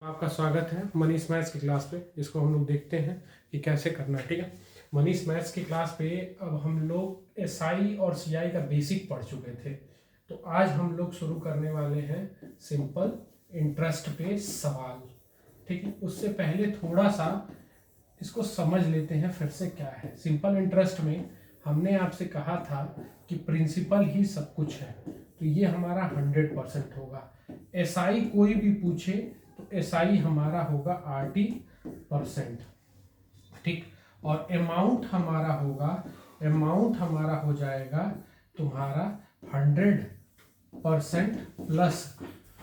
आपका स्वागत है मनीष मैथ्स की क्लास पे। इसको हम लोग देखते हैं कि कैसे करना है। ठीक है, मनीष मैथ्स की क्लास पे अब हम लोग एसआई और सीआई का बेसिक पढ़ चुके थे, तो आज हम लोग शुरू करने वाले हैं सिंपल इंटरेस्ट पे सवाल। ठीक है, उससे पहले थोड़ा सा इसको समझ लेते हैं फिर से क्या है। सिंपल इंटरेस्ट में हमने आपसे कहा था कि प्रिंसिपल ही सब कुछ है, तो ये हमारा 100% होगा। एसआई कोई भी पूछे तो एसआई हमारा होगा 80%। ठीक, और अमाउंट हमारा हो जाएगा तुम्हारा 100% प्लस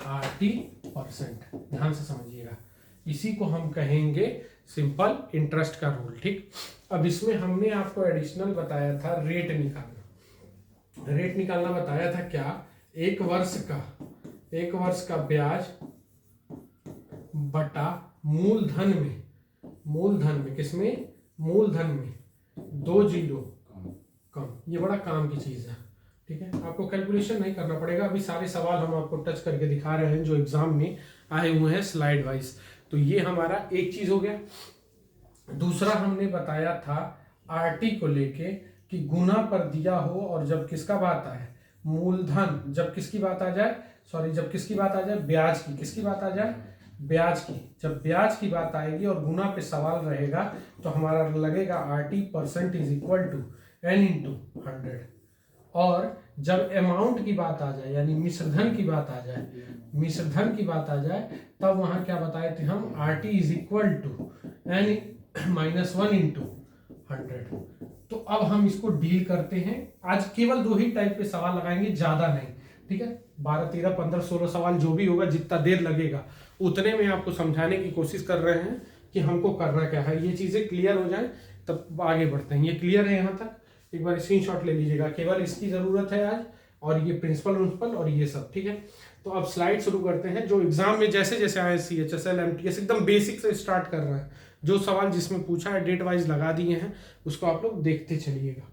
80%। ध्यान से समझिएगा, इसी को हम कहेंगे सिंपल इंटरेस्ट का रूल। ठीक, अब इसमें हमने आपको एडिशनल बताया था रेट निकालना बताया था। क्या, एक वर्ष का ब्याज बटा मूलधन में किसमें, मूलधन में 2 जीरो कम। ये बड़ा काम की चीज है। ठीक है, आपको कैलकुलेशन नहीं करना पड़ेगा। अभी सारे सवाल हम आपको टच करके दिखा रहे हैं जो एग्जाम में आए हुए हैं स्लाइड वाइज। तो ये हमारा एक चीज हो गया। दूसरा हमने बताया था आरटी को लेके कि गुना पर दिया हो और जब किसका बात आए, मूलधन, जब किसकी बात आ जाए, ब्याज की, किसकी बात आ जाए, ब्याज की। जब ब्याज की बात आएगी और गुना पे सवाल रहेगा तो हमारा लगेगा 80% is equal to n into 100। और जब अमाउंट की बात आ जाए यानी मिश्रधन की बात आ जाए तब वहां क्या बताए थे हम, RT is equal to n-1 into 100। तो अब हम इसको डील करते हैं। आज केवल 2 ही टाइप के सवाल लगाएंगे, ज्यादा नहीं। ठीक है, 12, 13, 15, 16 सवाल जो भी होगा, जितना देर लगेगा उतने में आपको समझाने की कोशिश कर रहे हैं कि हमको करना क्या है। ये चीजें क्लियर हो जाए तब आगे बढ़ते हैं। ये क्लियर है यहाँ तक? एक बार स्क्रीनशॉट ले लीजिएगा, केवल इसकी जरूरत है आज, और ये प्रिंसिपल और ये सब। ठीक है, तो अब स्लाइड शुरू करते हैं। जो एग्जाम में जैसे जैसे आए CHSL MTS एकदम बेसिक से स्टार्ट कर रहे हैं। जो सवाल जिसमें पूछा है डेट वाइज लगा दिए हैं, उसको आप लोग देखते चलिएगा।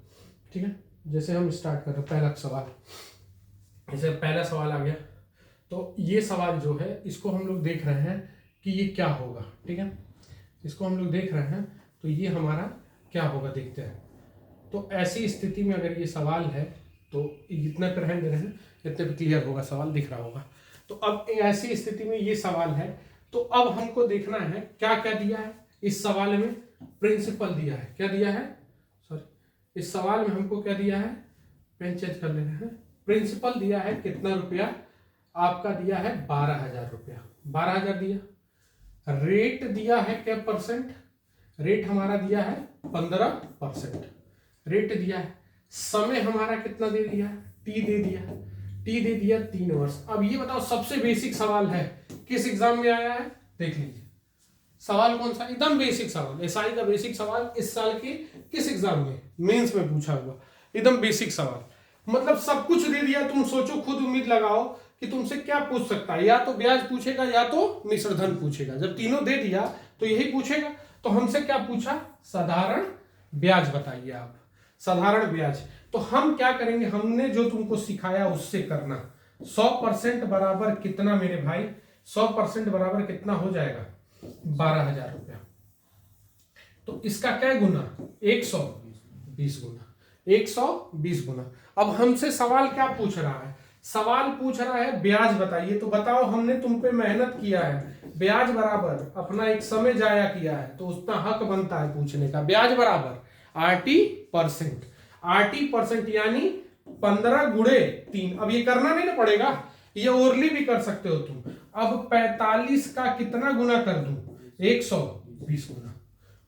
ठीक है, जैसे हम स्टार्ट कर रहे हैं पहला सवाल, जैसे पहला सवाल आ गया। तो ये सवाल जो है इसको हम लोग देख रहे हैं कि ये क्या होगा। ठीक है, इसको हम लोग देख रहे हैं तो ये हमारा क्या होगा, देखते हैं। तो ऐसी स्थिति में अगर ये सवाल है तो इतना पे रहने दे रहे हैं, इतने पे क्लियर होगा, सवाल दिख रहा होगा। तो अब ऐसी स्थिति में ये सवाल है, तो अब हमको देखना है क्या क्या दिया है इस सवाल में। प्रिंसिपल दिया है, क्या दिया है, सॉरी, इस सवाल में हमको क्या दिया है, पेन चेंज कर लेते हैं। प्रिंसिपल दिया है कितना रुपया, आपका दिया है 12,000 रुपया, 12,000 दिया। रेट दिया है क्या परसेंट, रेट हमारा दिया है 15%, रेट दिया है। समय हमारा कितना दे दिया, टी दे दिया 3 वर्ष। अब ये बताओ, सबसे बेसिक सवाल है, किस एग्जाम में आया है, देख लीजिए सवाल कौन सा, एकदम बेसिक सवाल, एसआई का बेसिक सवाल इस साल के किस एग्जाम में, मेंस में पूछा हुआ, एकदम बेसिक सवाल। मतलब सब कुछ दे दिया, तुम सोचो खुद, उम्मीद लगाओ कि तुमसे क्या पूछ सकता है, या तो ब्याज पूछेगा या तो मिश्रधन पूछेगा। जब तीनों दे दिया तो यही पूछेगा। तो हमसे क्या पूछा, साधारण ब्याज बताइए आप, साधारण ब्याज। तो हम क्या करेंगे, हमने जो तुमको सिखाया उससे करना। 100% बराबर कितना मेरे भाई, 100% बराबर कितना हो जाएगा, 12,000 रुपया। तो इसका क्या गुना, 120 गुना, 120 गुना। अब हमसे सवाल क्या पूछ रहा है, सवाल पूछ रहा है ब्याज बताइए। तो बताओ, हमने तुम पे मेहनत किया है, ब्याज बराबर अपना एक समय जाया किया है, तो उतना हक बनता है पूछने का। ब्याज बराबर 80% यानी 15 गुणे 3। अब ये करना नहीं ना पड़ेगा, ये ओरली भी कर सकते हो तुम। अब 45 का कितना गुना कर दूं, 120 गुना।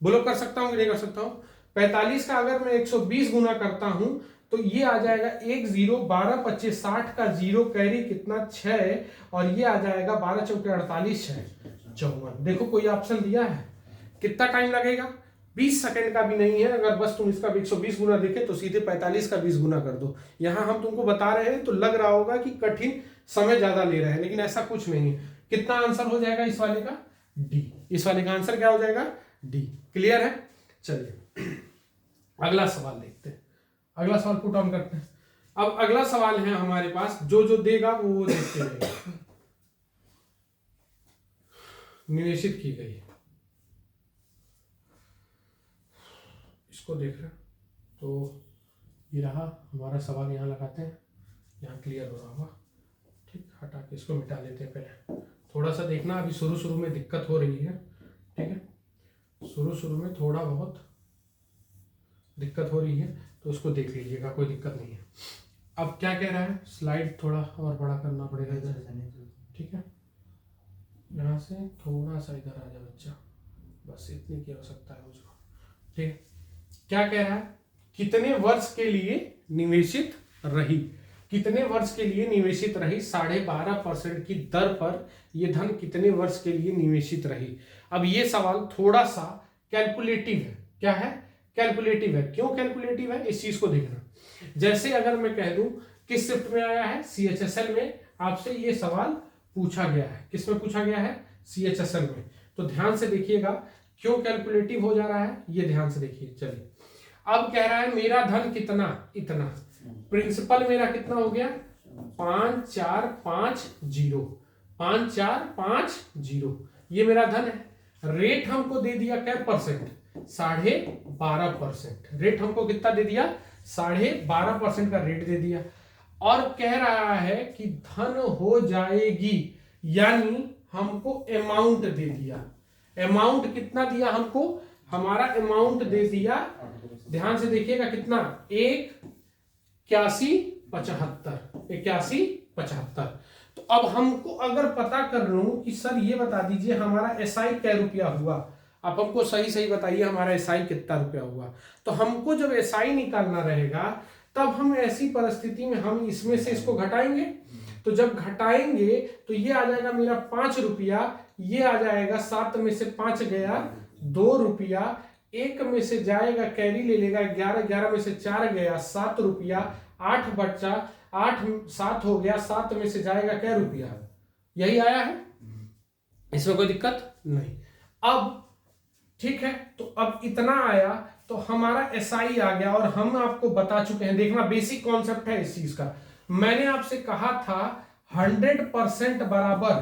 बोलो कर सकता हूं कि नहीं कर सकता हूं। 45 का अगर मैं 120 गुना करता हूं तो ये आ जाएगा 1 0, 12 25 60 का 0 कैरी कितना 6, और ये आ जाएगा 12 चौके 48, 6 54। देखो कोई ऑप्शन दिया है, कितना टाइम लगेगा, 20 सेकंड का भी नहीं है। अगर बस तुम इसका 120 गुना देखे तो सीधे 45 का 20 गुना कर दो। यहां हम तुमको बता रहे हैं तो लग रहा होगा कि कठिन, समय ज्यादा ले रहे हैं, लेकिन ऐसा कुछ नहीं है। कितना आंसर हो जाएगा इस वाले का, डी। इस वाले का आंसर क्या हो जाएगा, डी। क्लियर है? चलिए अगला सवाल देखते हैं, अगला सवाल पुट ऑन करते हैं। अब अगला सवाल है हमारे पास, जो जो देगा वो देखते रहेगा। निवेशित की गई है। इसको देख रहे हैं तो ये रहा हमारा सवाल, यहाँ लगाते हैं, यहाँ क्लियर हो रहा होगा। ठीक, हटा के इसको मिटा लेते हैं। पहले थोड़ा सा देखना, अभी शुरू में दिक्कत हो रही है। ठीक है, शुरू में थोड़ा बहुत दिक्कत हो रही है तो उसको देख लीजिएगा, कोई दिक्कत नहीं है। अब क्या कह रहा है, स्लाइड थोड़ा और बड़ा करना पड़ेगा इधर। ठीक है, यहाँ से थोड़ा सा इधर आ जाए बच्चा, बस इतनी की आवश्यकता है मुझको। ठीक है, क्या कह रहा है, कितने वर्ष के लिए निवेशित रही, कितने वर्ष के लिए निवेशित रही, 12.5% की दर पर यह धन कितने वर्ष के लिए निवेशित रही। अब ये सवाल थोड़ा सा कैलकुलेटिव है। क्या है, कैलकुलेटिव है। क्यों कैलकुलेटिव है, इस चीज को देखना। जैसे अगर मैं कह दूं किस शिफ्ट में आया है, CHSL में आपसे ये सवाल पूछा गया है। किसमें पूछा गया है, CHSL में। तो ध्यान से देखिएगा क्यों कैलकुलेटिव हो जा रहा है, ये ध्यान से देखिए। चलिए, अब कह रहा है मेरा धन कितना, इतना। प्रिंसिपल मेरा कितना हो गया, 5450, 5450, ये मेरा धन है। रेट हमको दे दिया क्या परसेंट, 12.5%। रेट हमको कितना दे दिया, 12.5% का रेट दे दिया। और कह रहा है कि धन हो जाएगी, यानी हमको अमाउंट दे दिया। अमाउंट कितना दिया हमको, हमारा अमाउंट दे दिया, ध्यान से देखिएगा कितना, 8175। तो अब हमको अगर पता कर लूं कि सर ये बता दीजिए हमारा एसआई क्या रुपया हुआ, आप हमको सही बताइए हमारा एसआई कितना रुपया हुआ। तो हमको जब एसआई निकालना रहेगा तब हम ऐसी परिस्थिति में हम इसमें से इसको घटाएंगे। तो जब घटाएंगे तो ये आ जाएगा मेरा 5 रुपया, ये आ जाएगा 7 में से 5 गया 2 रुपया, 1 में से जाएगा कैरी ले लेगा 11 में से 4 गया 7 रुपया, 8 बचा, 8 7 हो गया, 7 में से जाएगा क्या रुपया, यही आया है, इसमें कोई दिक्कत नहीं। अब ठीक है, तो अब इतना आया तो हमारा एसआई आ गया और हम आपको बता चुके हैं। देखना बेसिक कॉन्सेप्ट है इस चीज का। मैंने आपसे कहा था 100% बराबर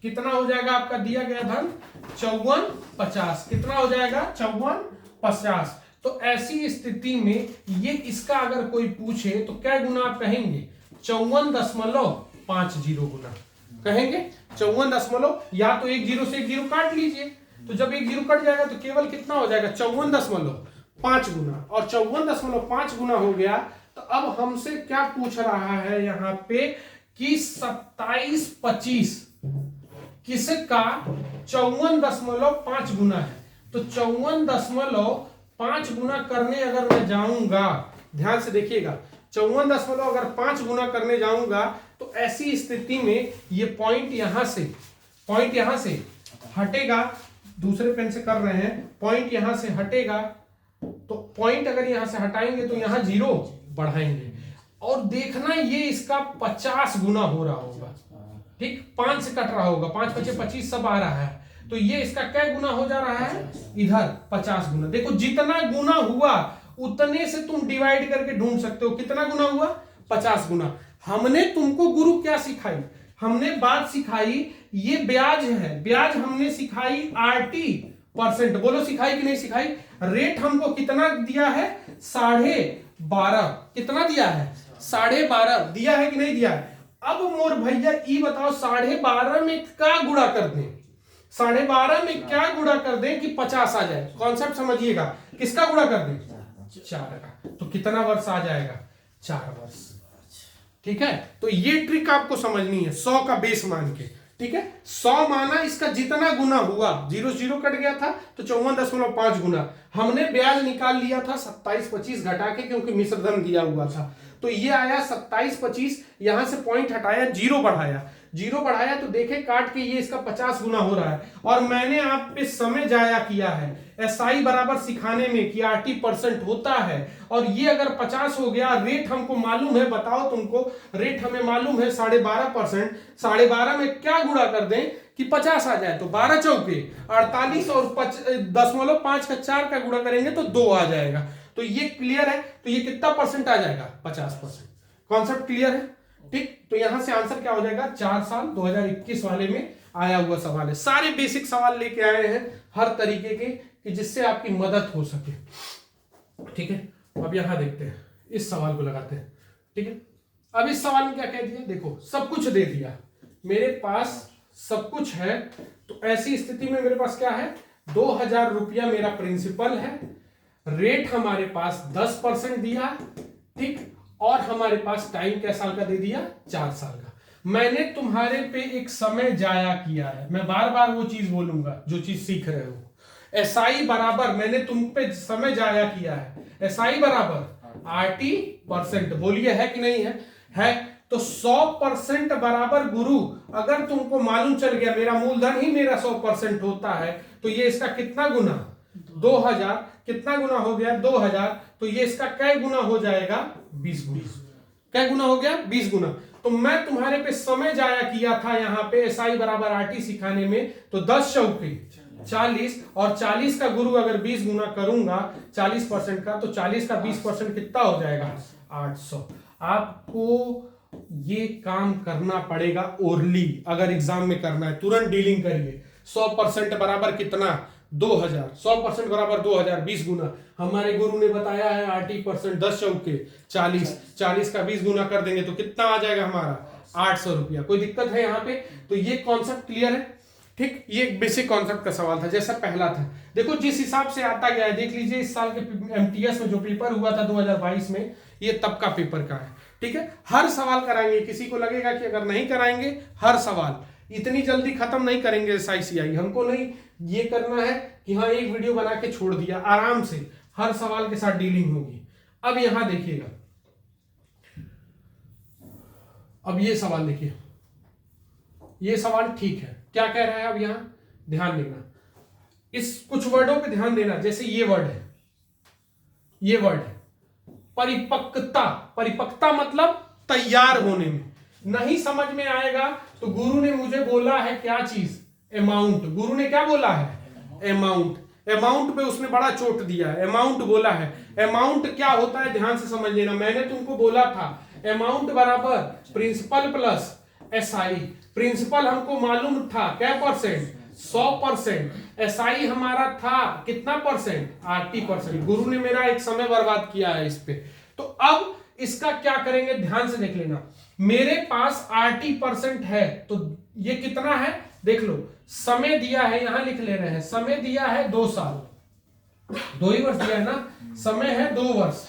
कितना हो जाएगा आपका दिया गया धन, 5450। कितना हो जाएगा, 5450। तो ऐसी स्थिति में ये इसका अगर कोई पूछे तो क्या गुना आप कहेंगे, 54.50 गुना कहेंगे। 54 या तो 1 0 से 1 0 काट लीजिए, तो जब 1 0 कट जाएगा तो केवल कितना हो जाएगा, 54.5 गुना। और 54.5 गुना हो गया तो अब हमसे क्या पूछ रहा है यहाँ पे कि 27.25 किसका 54.5 गुना है। तो 54.5 गुना करने अगर मैं जाऊंगा, ध्यान से देखिएगा, 54.5 गुना करने जाऊंगा तो ऐसी स्थिति में ये पॉइंट यहां से हटेगा। दूसरे पेन से कर रहे हैं, पॉइंट यहां से हटेगा, तो पॉइंट अगर यहां से हटाएंगे तो यहां 0 बढ़ाएंगे और देखना ये इसका 50 गुना हो रहा होगा। ठीक, 5 से कट रहा होगा, 5 5 25 सब आ रहा है, तो ये इसका क्या गुना हो जा रहा है, इधर 50 गुना। देखो जितना गुना हुआ उतने से तुम डिवाइड करके ढूंढ सकते हो कितना गुना हुआ, 50 गुना। हमने तुमको गुरु क्या सिखाई, हमने बात सिखाई, ये ब्याज है, ब्याज हमने सिखाई RT%, बोलो सिखाई कि नहीं सिखाई। रेट हमको कितना दिया है, 12.5, कितना दिया है, 12.5 दिया है कि नहीं दिया है। अब मोर भैया ये बताओ 12.5 में क्या गुणा कर दें, 12.5 में क्या गुणा कर दें कि 50 आ जाए। कॉन्सेप्ट समझिएगा, किसका गुणा कर दें, 4 का। तो कितना वर्ष आ जाएगा, 4 वर्ष। ठीक है, तो ये ट्रिक आपको समझनी है 100 का बेस मान के। ठीक है, 100 माना इसका जितना गुना हुआ, 0 0 कट गया था तो 54.5 गुना। हमने ब्याज निकाल लिया था 27.25 घटा के, क्योंकि मिश्र धन दिया हुआ था, तो ये आया 27.25। यहां से पॉइंट हटाया, 0 बढ़ाया तो देखे काट के ये इसका 50 गुना हो रहा है। और मैंने आप पे समय जाया किया है एसआई बराबर सिखाने में कि RT% होता है, और ये अगर 50 हो गया, रेट हमको मालूम है, बताओ तुमको रेट हमें मालूम है 12.5%, 12.5 में क्या गुणा कर दें कि 50 आ जाए, तो 12 चौके 48 और 0.5 का 4 का गुणा करेंगे तो 2 आ जाएगा। तो ये क्लियर है, तो ये कितना परसेंट आ जाएगा, 50%। कॉन्सेप्ट क्लियर है। ठीक, तो यहां से आंसर क्या हो जाएगा, 4 साल 2021 वाले में आया हुआ सवाल है। सारे बेसिक सवाल लेके आए हैं हर तरीके के कि जिससे आपकी मदद हो सके। ठीक है, अब यहां देखते हैं, इस सवाल को लगाते हैं। ठीक है, अब इस सवाल में क्या कह दिया, देखो सब कुछ दे दिया, मेरे पास सब कुछ है। तो ऐसी स्थिति में मेरे पास क्या है, 2000 रुपया मेरा प्रिंसिपल है, रेट हमारे पास 10% दिया, ठीक, और हमारे पास टाइम क्या साल का दे दिया, 4 साल का। मैंने तुम्हारे पे एक समय जाया किया है, मैं बार बार वो चीज बोलूंगा जो चीज सीख रहे हो। एसआई बराबर मैंने तुम पे समय जाया किया है, एसआई बराबर RT%, बोलिए है कि नहीं है। तो 100% बराबर गुरु, अगर तुमको मालूम चल गया मेरा मूलधन ही मेरा 100% होता है, तो ये इसका कितना गुना, 2000, कितना गुना हो गया 2000, तो ये इसका कै गुना हो जाएगा, 20 गुना। कै गुना हो गया, 20 गुना। तो मैं तुम्हारे पे समय जाया किया था यहाँ पे एसआई बराबर RT सिखाने में, तो 10 चौके 40, और 40 का गुरु अगर 20 गुना करूंगा 40% का, तो 40 का 20% कितना हो जाएगा, 800। आपको ये काम करना पड़ेगा ओरली, अगर एग्जाम में करना है तुरंत डीलिंग करिए। 100% बराबर कितना, 2000, 100% बराबर 2000, 20 गुना। हमारे गुरु ने बताया है RT%, 10 चौके 40, 40 का 20 गुना कर देंगे तो कितना आ जाएगा हमारा, 800 रुपया। कोई दिक्कत है यहाँ पे? तो ये कॉन्सेप्ट क्लियर है, ठीक। ये एक बेसिक कॉन्सेप्ट का सवाल था, जैसा पहला था। देखो जिस हिसाब से आता गया है, देख लीजिए इस साल के MTS में जो पेपर हुआ था 2022 में, ये तब का पेपर का है। ठीक है, हर सवाल कराएंगे, किसी को लगेगा कि अगर नहीं कराएंगे हर सवाल, इतनी जल्दी खत्म नहीं करेंगे SICI। हमको नहीं ये करना है कि हाँ एक वीडियो बना के छोड़ दिया, आराम से हर सवाल के साथ डीलिंग होगी। अब यहां देखिएगा, अब ये सवाल देखिए, ये सवाल ठीक है, क्या कह रहा है, अब यहां ध्यान देना, इस कुछ वर्डों पे ध्यान देना। जैसे ये वर्ड है, ये वर्ड है परिपक्वता। परिपक्वता मतलब तैयार होने में। नहीं समझ में आएगा तो गुरु ने मुझे बोला है क्या चीज, अमाउंट। गुरु ने क्या बोला है, अमाउंट। अमाउंट पे उसने बड़ा चोट दिया है, अमाउंट बोला है। अमाउंट क्या होता है ध्यान से समझ लेना, मैंने तुमको बोला था अमाउंट बराबर प्रिंसिपल प्लस SI। प्रिंसिपल हमको मालूम था क्या परसेंट, 100%। SI हमारा था कितना परसेंट, 80%। गुरु ने मेरा एक समय बर्बाद किया है इस पे। तो अब इसका क्या करेंगे, ध्यान से देख लेना। मेरे पास 80% है, तो ये कितना है देख लो, समय दिया है, यहां लिख ले रहे हैं, समय दिया है 2 साल, 2 ही वर्ष दिया है ना, समय है 2 वर्ष,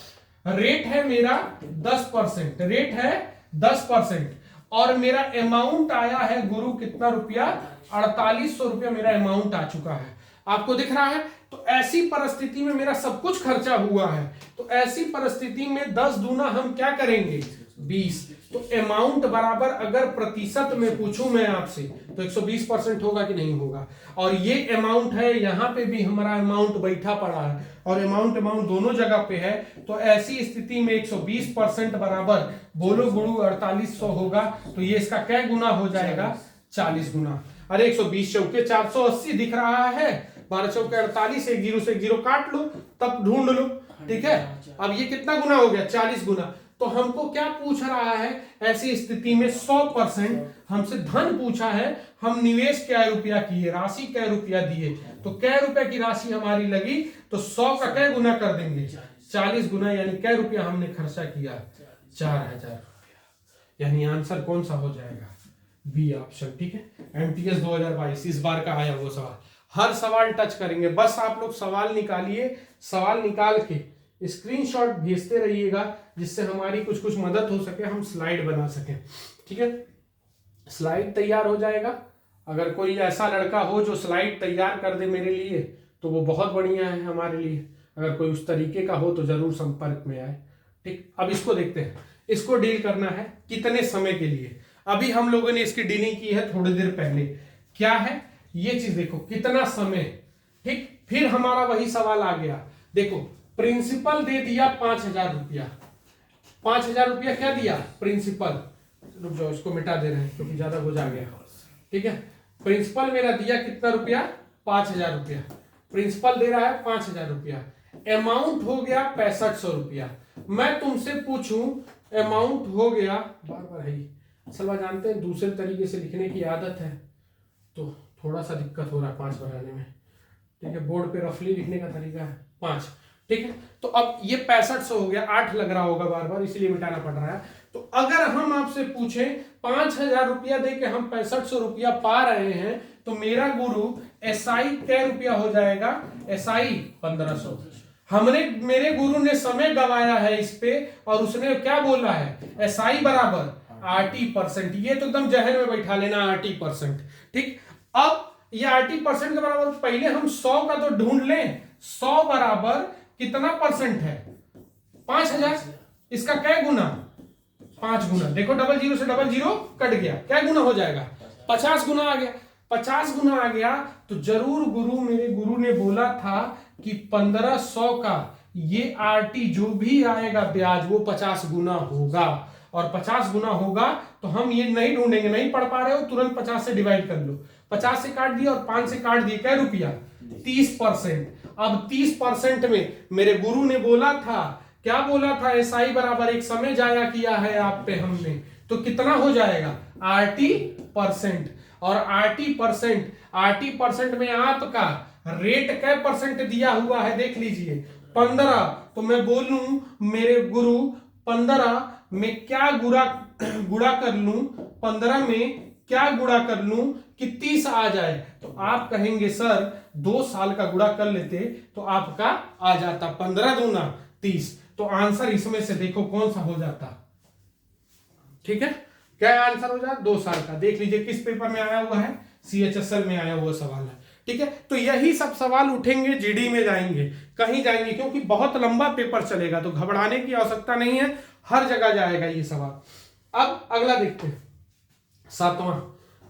रेट है मेरा 10%, रेट है 10%, और मेरा अमाउंट आया है गुरु कितना रुपया, 4800 रुपया मेरा अमाउंट आ चुका है। आपको दिख रहा है? तो ऐसी परिस्थिति में मेरा सब कुछ खर्चा हुआ है, तो ऐसी परिस्थिति में 10 दूना हम क्या करेंगे, 20। तो अमाउंट बराबर अगर प्रतिशत में पूछूं मैं आपसे तो 120% होगा कि नहीं होगा। और ये अमाउंट है, यहां पे भी हमारा अमाउंट बैठा पड़ा है, और अमाउंट दोनों जगह पे है। तो ऐसी स्थिति में 120% बराबर, बोलो गुरु 4800 होगा, तो ये इसका क्या गुना हो जाएगा, 40 गुना। अरे 120 चौके 480 दिख रहा है, 12 चौके 48, एक जीरो से एक जीरो काट लो, तब ढूंढ लो। ठीक है, अब ये कितना गुना हो गया, 40 गुना। तो हमको क्या पूछ रहा है, ऐसी स्थिति में 100% हमसे धन पूछा है, हम निवेश क्या रुपया किए, राशि क्या रुपया दिए, तो क्या रुपया की राशि हमारी लगी, तो 100 का क्या गुना कर देंगे, 40 गुना, यानी क्या रुपया हमने खर्चा किया, 4000 रुपया। यानी आंसर कौन सा हो जाएगा, बी ऑप्शन। ठीक है, MTS 2022 इस बार का आया वो सवाल, हर सवाल टच करेंगे। बस आप लोग सवाल निकालिए, सवाल निकाल के स्क्रीनशॉट भेजते रहिएगा, जिससे हमारी कुछ कुछ मदद हो सके, हम स्लाइड बना सकें। ठीक है, स्लाइड तैयार हो जाएगा। अगर कोई ऐसा लड़का हो जो स्लाइड तैयार कर दे मेरे लिए, तो वो बहुत बढ़िया है हमारे लिए। अगर कोई उस तरीके का हो तो जरूर संपर्क में आए। ठीक, अब इसको देखते हैं, इसको डील करना है कितने समय के लिए। अभी हम लोगों ने इसकी डीलिंग की है थोड़ी देर पहले। क्या है ये चीज, देखो कितना समय। ठीक, फिर हमारा वही सवाल आ गया, देखो प्रिंसिपल दे दिया 5000 रुपया, 5000 रुपया क्या दिया, प्रिंसिपल। रुक जाओ, इसको मिटा दे रहे हैं क्योंकि ज्यादा बुझा गया। ठीक है, प्रिंसिपल मेरा दिया कितना रुपया, 5000 रुपया। प्रिंसिपल दे रहा है 5000 रुपया, अमाउंट हो गया 6500 रुपया। मैं तुमसे पूछूं अमाउंट हो गया, बार बार है असल बात जानते हैं, दूसरे तरीके से लिखने की आदत है तो थोड़ा सा दिक्कत हो रहा है 5 बनाने में, ठीक है। बोर्ड पे रफली लिखने का तरीका है 5, ठीक है। तो अब ये 6500 हो गया, 8 लग रहा होगा बार बार, इसलिए मिटाना पड़ रहा है। तो अगर हम आपसे पूछें 5000 रुपया दे के हम 6500 रुपया पा रहे हैं, तो मेरा गुरु एसआई कै रुपया हो जाएगा? एसआई 1500। हमने, मेरे गुरु ने समय गवाया है इस पे, और उसने क्या बोला है? एसआई बराबर RT%। ये तो एकदम जहन में बैठा लेना, RT%, ठीक। अब ये RT% के बराबर, पहले हम 100 का तो ढूंढ लें। 100 बराबर कितना परसेंट है? 5000। इसका क्या गुना? 5 गुना। देखो डबल जीरो से डबल जीरो कट गया, क्या गुना हो जाएगा? 50 गुना आ गया। 50 गुना आ गया तो जरूर गुरु, मेरे गुरु ने बोला था कि 1500 का ये RT जो भी आएगा ब्याज, वो 50 गुना होगा। और 50 गुना होगा तो हम ये नहीं ढूंढेंगे, नहीं पढ़ पा रहे हो तुरंत 50 से डिवाइड कर लो। 50 से काट दिया और 5 से काट दिए, क्या रुपया? 30%। अब 30% में मेरे गुरु ने बोला था, क्या बोला था? एसआई बराबर एक समय जाया किया है आप पे हमने, तो कितना हो जाएगा? RT%। और RT% में आपका रेट कै परसेंट दिया हुआ है देख लीजिए, 15। तो मैं बोलूं मेरे गुरु 15 में क्या गुणा कर लूं, 15 में क्या गुणा कर लूं कि 30 आ जाए? तो आप कहेंगे सर 2 साल का गुणा कर लेते तो आपका आ जाता 15 दूना 30। तो आंसर इसमें से देखो कौन सा हो जाता, ठीक है। क्या आंसर हो जाता? 2 साल का। देख लीजिए किस पेपर में आया हुआ है, CHSL में आया हुआ सवाल है, ठीक है। तो यही सब सवाल उठेंगे, जीडी में जाएंगे, कहीं जाएंगे, क्योंकि बहुत लंबा पेपर चलेगा, तो घबराने की आवश्यकता नहीं है, हर जगह जाएगा ये सवाल। अब अगला देखते हैं, 7वां।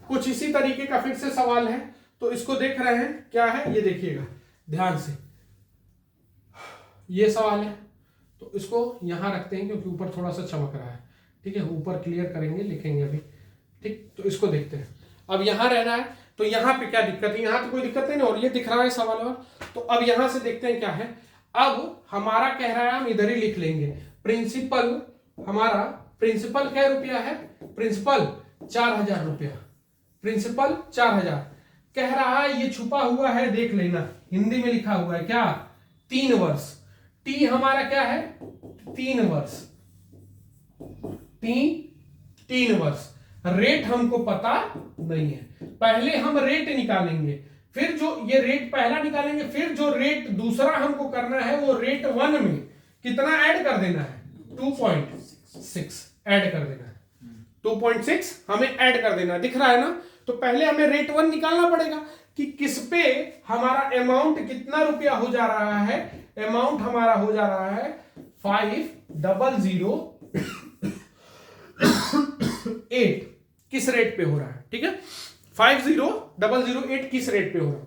कुछ इसी तरीके का फिर से सवाल है, तो इसको देख रहे हैं क्या है, ये देखिएगा ध्यान से। ये सवाल है तो इसको यहां रखते हैं क्योंकि ऊपर थोड़ा सा चमक रहा है, ठीक है। ऊपर क्लियर करेंगे, लिखेंगे अभी, ठीक। तो इसको देखते हैं। अब यहां रहना है तो यहां पे क्या दिक्कत है? यहां तो कोई दिक्कत नहीं, और ये दिख रहा है सवाल। और तो अब यहां से देखते हैं क्या है। अब हमारा कह रहा है, हम इधर ही लिख लेंगे प्रिंसिपल। हमारा प्रिंसिपल क्या रुपया है? प्रिंसिपल 4000 रुपया। प्रिंसिपल 4000 कह रहा है, ये छुपा हुआ है, देख लेना, हिंदी में लिखा हुआ है क्या? 3 वर्ष। टी हमारा क्या है? 3 वर्ष। 3 वर्ष। रेट हमको पता नहीं है, पहले हम रेट निकालेंगे, फिर जो ये रेट पहला निकालेंगे, फिर जो रेट दूसरा हमको करना है वो रेट 1 में कितना ऐड कर देना है? 2.6 ऐड कर देना है। 2.6 हमें ऐड कर देना है, दिख रहा है ना। तो पहले हमें रेट 1 निकालना पड़ेगा कि किस पे हमारा अमाउंट कितना रुपया हो जा रहा है। अमाउंट हमारा हो जा रहा है 5008। किस रेट पे हो रहा है, ठीक है। 5008 किस रेट पे हो रहा है?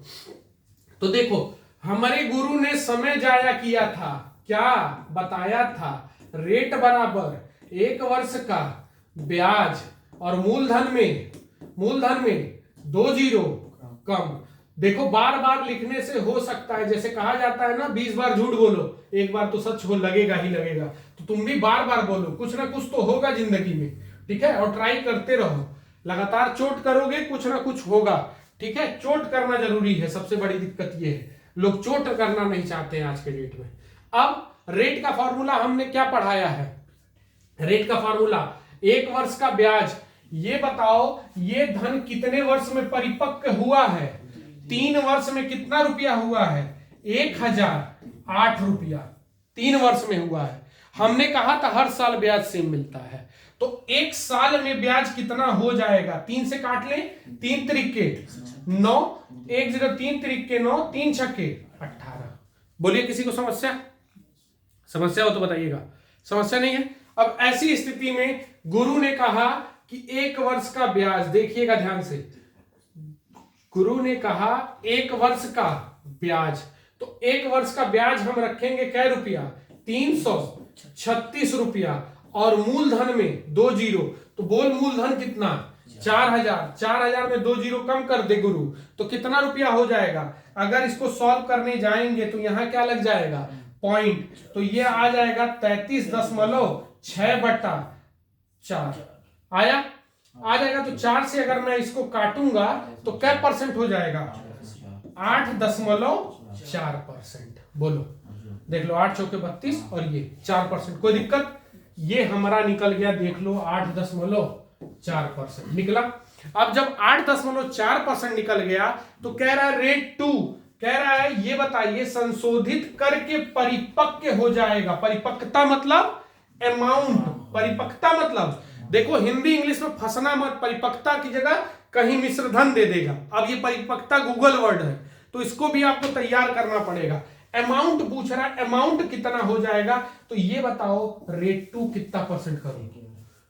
तो देखो हमारे गुरु ने समय जाया किया था, क्या बताया था? रेट बराबर 1 वर्ष का ब्याज, और मूलधन में 2 जीरो कम। देखो बार बार लिखने से हो सकता है, जैसे कहा जाता है ना, 20 बार झूठ बोलो, एक बार तो सच हो लगेगा ही लगेगा। तो तुम भी बार बार बोलो, कुछ ना कुछ तो होगा जिंदगी में, ठीक है। और ट्राई करते रहो, लगातार चोट करोगे कुछ ना कुछ होगा, ठीक है। चोट करना जरूरी है, सबसे बड़ी दिक्कत ये है, लोग चोट करना नहीं चाहते हैं आज के डेट में। अब रेट का फॉर्मूला हमने क्या पढ़ाया है? रेट का फॉर्मूला 1 वर्ष का ब्याज। ये बताओ ये धन कितने वर्ष में परिपक्व हुआ है? 3 वर्ष में कितना रुपया हुआ है? 1008 रुपया 3 वर्ष में हुआ है। हमने कहा था हर साल ब्याज सेम मिलता है, तो 1 साल में ब्याज कितना हो जाएगा? 3 से काट लें, 3 त्रिके 9, 1 0 3 त्रिके 9, 3 छक्के 18। बोलिए किसी को समस्या हो तो बताइएगा। समस्या नहीं है। अब ऐसी स्थिति में गुरु ने कहा कि 1 वर्ष का ब्याज, देखिएगा ध्यान से, गुरु ने कहा 1 वर्ष का ब्याज, तो 1 वर्ष का ब्याज हम रखेंगे क्या रुपया? 336 रुपया, और मूलधन में 2 जीरो। तो बोल मूलधन कितना? 4000। 4000 में 2 जीरो कम कर दे गुरु, तो कितना रुपया हो जाएगा? अगर इसको सॉल्व करने जाएंगे तो यहां क्या लग जाएगा? पॉइंट। तो ये आ जाएगा 33.6/4 आया। आ जाएगा। तो 4 से अगर मैं इसको काटूंगा तो क्या परसेंट हो जाएगा? 8.4%। बोलो, देख लो, 8 चौके 32 और ये 4%। कोई दिक्कत? ये हमारा निकल गया, देख लो 8.4% निकला। अब जब 8.4% निकल गया तो कह रहा है रेट 2, कह रहा है ये बताइए संशोधित करके परिपक्व हो जाएगा। परिपक्वता मतलब अमाउंट, परिपक्वता मतलब, देखो हिंदी इंग्लिश में फंसना मत, परिपक्वता की जगह कहीं मिश्रधन दे देगा। अब ये परिपक्वता गूगल वर्ड है तो इसको भी आपको तैयार करना पड़ेगा। अमाउंट पूछ रहा है, अमाउंट कितना हो जाएगा? तो ये बताओ रेट 2 कितना परसेंट करूं?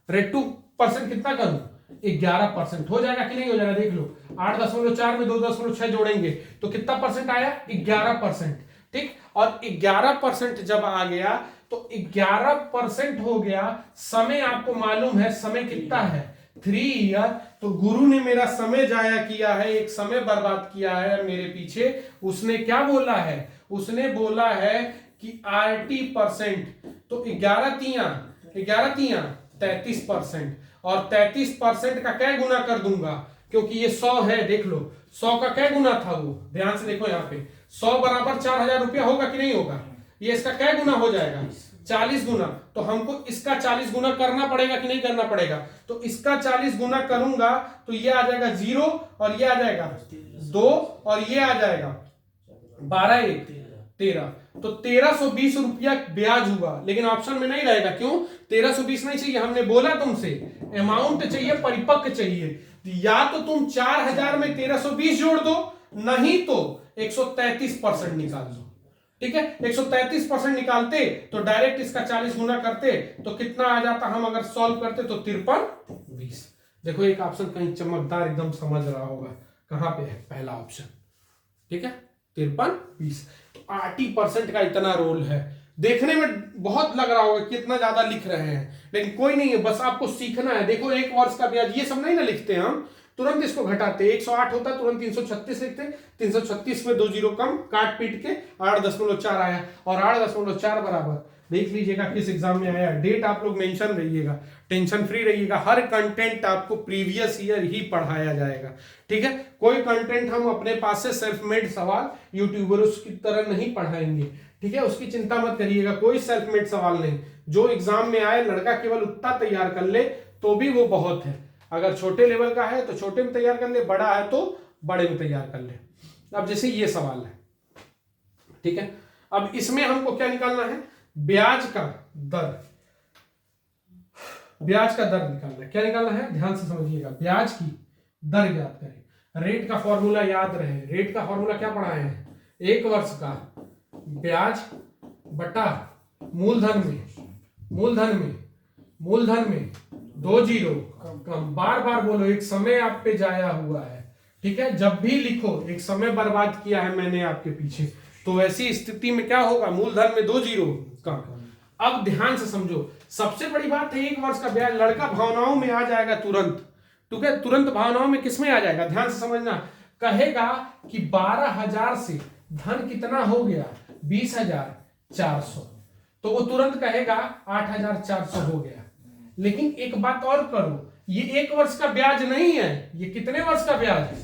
रेट 2% कितना करूं? 11% हो जाएगा कि नहीं हो जाएगा? देख लो, 8.4 में 2.6 जोड़ेंगे तो कितना परसेंट आया? 11%। ठीक, और 11% जब आ गया तो 11% हो गया। समय आपको मालूम है समय कितना है? 3 ईयर। तो गुरु ने मेरा समय जाया किया है, एक समय बर्बाद किया है मेरे पीछे। उसने क्या बोला है? उसने बोला है कि RT%। तो 11 तिया 33%, और 33% का क्या गुना कर दूंगा? क्योंकि ये 100 है, देख लो 100 का क्या गुना था वो, ध्यान से देखो यहाँ पे 100 बराबर 4,000 रुपया होगा कि नहीं होगा? ये इसका क्या गुना हो जाएगा? 40 गुना। तो हमको इसका 40 गुना करना पड़ेगा कि नहीं करना पड़ेगा? तो इसका 40 गुना करूंगा तो ये आ जाएगा 0 और ये आ जाएगा 2 और ये आ जाएगा 12 1 13। तो 1320 रुपया ब्याज हुआ, लेकिन ऑप्शन में नहीं रहेगा। क्यों 1320 नहीं चाहिए? हमने बोला तुमसे अमाउंट चाहिए, परिपक्व चाहिए। या तो तुम 4000 में 1320 जोड़ दो, नहीं तो 133% निकाल दो। ठीक है, 133% निकालते तो डायरेक्ट इसका 40 गुना करते तो कितना आ जाता? हम अगर सॉल्व करते तो 5320। देखो एक ऑप्शन कहीं चमकदार एकदम समझ रहा होगा, कहां पे है? पहला ऑप्शन। ठीक है, 5320। 80% का इतना रोल है। देखने में बहुत लग रहा होगा कितना ज्यादा लिख रहे हैं, लेकिन कोई नहीं है, बस आपको सीखना है। देखो 1 वर्ष का ब्याज, ये सब नहीं ना लिखते हम, तुरंत इसको घटाते। 108 होता तुरंत 336 लिखते, 336 में 2 जीरो कम, काट पीट के 8.4 आया। और 8.4 बराबर देख लीजिएगा किस एग्जाम में आया। डेट आप लोग मेंशन रहिएगा, टेंशन फ्री रहिएगा। हर कंटेंट आपको प्रीवियस ईयर ही पढ़ाया जाएगा। ठीक है, कोई कंटेंट हम अपने पास से सेल्फ मेड सवाल यूट्यूबर्स की तरह नहीं पढ़ाएंगे। ठीक है, उसकी चिंता मत करिएगा, कोई सेल्फ मेड सवाल नहीं। जो एग्जाम में आए लड़का केवल उतना तैयार कर ले तो भी वो बहुत है। अगर छोटे लेवल का है तो छोटे में तैयार कर ले, बड़ा है तो बड़े में तैयार कर ले। अब जैसे ये सवाल है, ठीक है, अब इसमें हमको क्या निकालना है? ब्याज का दर। ब्याज का दर निकालना है। क्या निकालना है? ध्यान से समझिएगा, ब्याज की दर ज्ञात करें। रेट का फॉर्मूला याद रहे। रेट का फॉर्मूला क्या पढ़ाए हैं? 1 वर्ष का ब्याज बटा मूलधन में 2 जीरो कम। बार बार बोलो, एक समय आप पे जाया हुआ है। ठीक है, जब भी लिखो एक समय बर्बाद किया है मैंने आपके पीछे, तो ऐसी स्थिति में क्या होगा? मूलधन में 2 जीरो कम। अब ध्यान से समझो, सबसे बड़ी बात है 1 वर्ष का ब्याज। लड़का भावनाओं में आ जाएगा तुरंत। ठीक है, तुरंत भावनाओं में किसमें आ जाएगा? ध्यान से समझना। कहेगा कि 12,000 से धन कितना हो गया? 20,400। तो वो तुरंत कहेगा 8,400 हो गया। लेकिन एक बात और करो, ये 1 वर्ष का ब्याज नहीं है, ये कितने वर्ष का ब्याज है?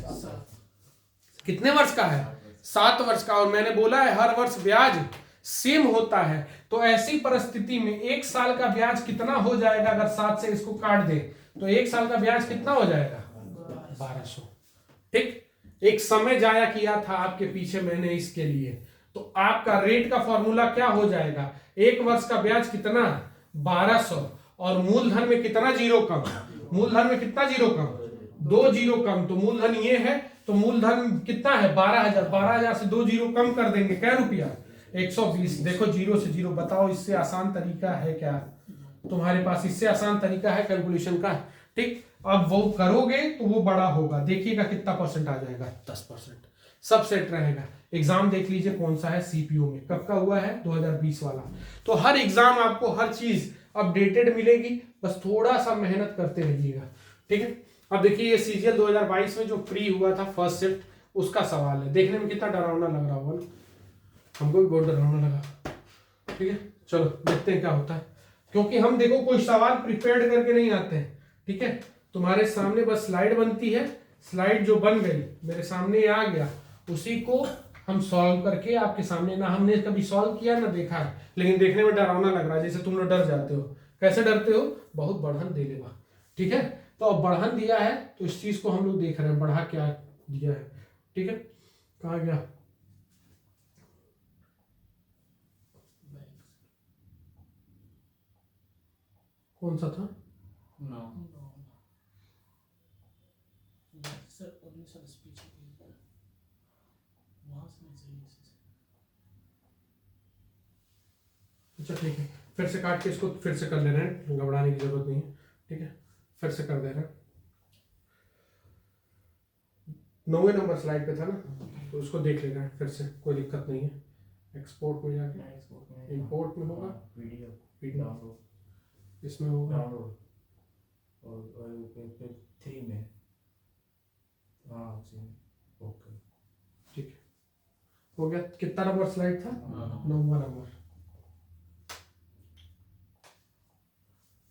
कितने वर्ष का है? 7 वर्ष का। और मैंने बोला है हर वर्ष ब्याज सेम होता है। तो ऐसी परिस्थिति में 1 साल का ब्याज कितना हो जाएगा? अगर 7 से इसको काट दे तो 1 साल का ब्याज कितना हो जाएगा? 1200। ठीक, एक समय जाया किया था आपके पीछे मैंने इसके लिए। तो आपका रेट का फॉर्मूला क्या हो जाएगा? 1 वर्ष का ब्याज कितना? 1200। और मूलधन में कितना जीरो कम? मूलधन में कितना जीरो कम? 2 जीरो कम। तो मूलधन ये है, तो मूलधन कितना है? 12,000। 12,000 से 2 जीरो कम कर देंगे, क्या रुपया? 120। देखो जीरो से जीरो, बताओ इससे आसान तरीका है क्या तुम्हारे पास? इससे आसान तरीका है कैलकुलेशन का? ठीक, अब वो करोगे तो वो बड़ा होगा। देखिएगा कितना परसेंट आ जाएगा? 10%। सब सेट रहेगा। एग्जाम देख लीजिए कौन सा है, सीपीओ में कब का हुआ है? 2020 वाला। तो हर एग्जाम आपको हर चीज अपडेटेड मिलेगी, बस थोड़ा सा मेहनत करते रहिएगा। ठीक है, अब देखिए ये सीजीएल 2022 में जो प्री हुआ था फर्स्ट शिफ्ट, उसका सवाल है। देखने में कितना डरावना लग रहा होगा ना? हमको भी बहुत डरावना लगा। ठीक है, चलो देखते हैं क्या होता है, क्योंकि हम देखो कोई सवाल प्रिपेयर्ड करके नहीं आते हैं। ठीक है, तुम्हारे सामने बस स्लाइड बनती है, स्लाइड जो बन गई मेरे सामने आ गया, उसी को हम सॉल्व करके आपके सामने, ना हमने कभी सॉल्व किया ना देखा है, लेकिन देखने में डरावना लग रहा है, जैसे तुम लोग डर जाते हो। कैसे डरते हो? बहुत बढ़न दे देगा, ठीक है। तो अब बढ़न दिया है तो इस चीज को हम लोग देख रहे हैं, बढ़ा क्या दिया है, ठीक है। कहाँ गया? कौन सा था? अच्छा ठीक है, फिर से काट के इसको फिर से कर ले रहे हैं, घबराने की जरूरत नहीं है, ठीक है। फिर से कर दे रहे हैं। 9वें नंबर स्लाइड पे था ना, तो उसको देख ले रहे हैं फिर से, कोई दिक्कत नहीं है। एक्सपोर्ट में जाके इंपोर्ट में होगा, वीडियो इसमें होगा और 3 में, हाँ ओके ठीक है, हो गया। कितना नंबर स्लाइड था? 9वां नंबर,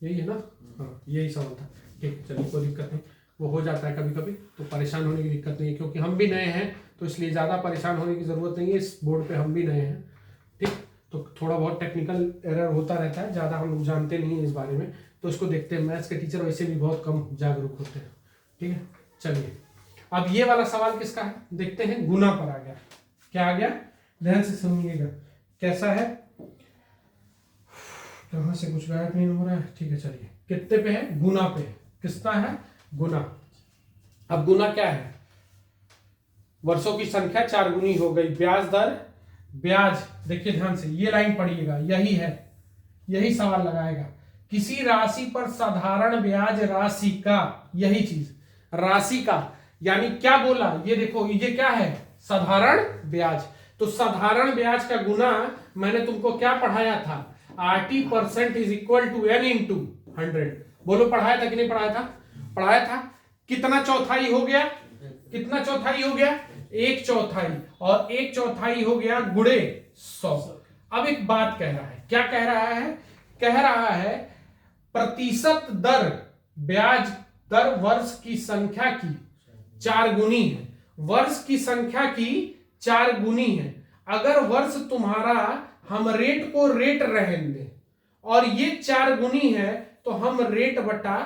यही है ना? हाँ यही सवाल था, ठीक है। चलिए कोई दिक्कत नहीं, वो हो जाता है कभी कभी, तो परेशान होने की दिक्कत नहीं है, क्योंकि हम भी नए हैं तो इसलिए ज़्यादा परेशान होने की ज़रूरत नहीं है। इस बोर्ड पे हम भी नए हैं, ठीक। तो थोड़ा बहुत टेक्निकल एरर होता रहता है, ज़्यादा हम लोग जानते नहीं हैं इस बारे में, तो इसको देखते हैं। मैथ्स के टीचर वैसे भी बहुत कम जागरूक होते हैं, ठीक है। चलिए अब ये वाला सवाल किसका है देखते हैं। गुना पर आ गया, क्या आ गया? ध्यान से सुनिएगा कैसा है, कहाँ से कुछ गायब नहीं हो रहा है, ठीक है। चलिए कितने पे है? गुना पे। किसका है? गुना। अब गुना क्या है? वर्षों की संख्या 4 गुनी हो गई, ब्याज दर, ब्याज, देखिए ध्यान से ये लाइन पढ़िएगा, यही है, यही सवाल लगाएगा। किसी राशि पर साधारण ब्याज राशि का, यही चीज राशि का, यानी क्या बोला, ये देखो ये क्या है? साधारण ब्याज। तो साधारण ब्याज का गुना मैंने तुमको क्या पढ़ाया था? RT% is equal to N into 100। बोलो पढ़ाया था कि नहीं पढ़ाया था? पढ़ाया था। कितना चौथाई हो गया? कितना चौथाई हो गया? 1/4, और 1/4 हो गया गुणे 100। अब एक बात कह रहा है, क्या कह रहा है? कह रहा है प्रतिशत दर, ब्याज दर वर्ष की संख्या की 4 गुनी है, वर्ष की संख्या की 4 गुनी है। अगर वर्ष तुम्हारा, हम रेट को रेट रहने दें, और ये 4 गुनी है, तो हम रेट बटा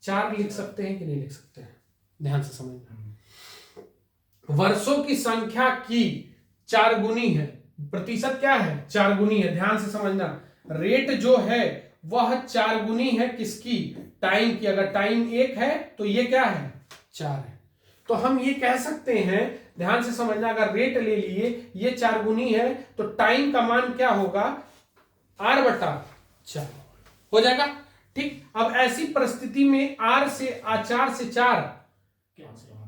4 लिख सकते हैं कि नहीं लिख सकते हैं? ध्यान से समझना, वर्षों की संख्या की 4 गुनी है, प्रतिशत क्या है? 4 गुनी है। ध्यान से समझना, रेट जो है वह 4 गुनी है किसकी? टाइम की। अगर टाइम 1 है तो ये क्या है? 4 है। तो हम ये कह सकते हैं, ध्यान से समझना, अगर रेट ले लिए, ये 4 गुनी है, तो टाइम का मान क्या होगा? R/4 हो जाएगा, ठीक। अब ऐसी परिस्थिति में R से 4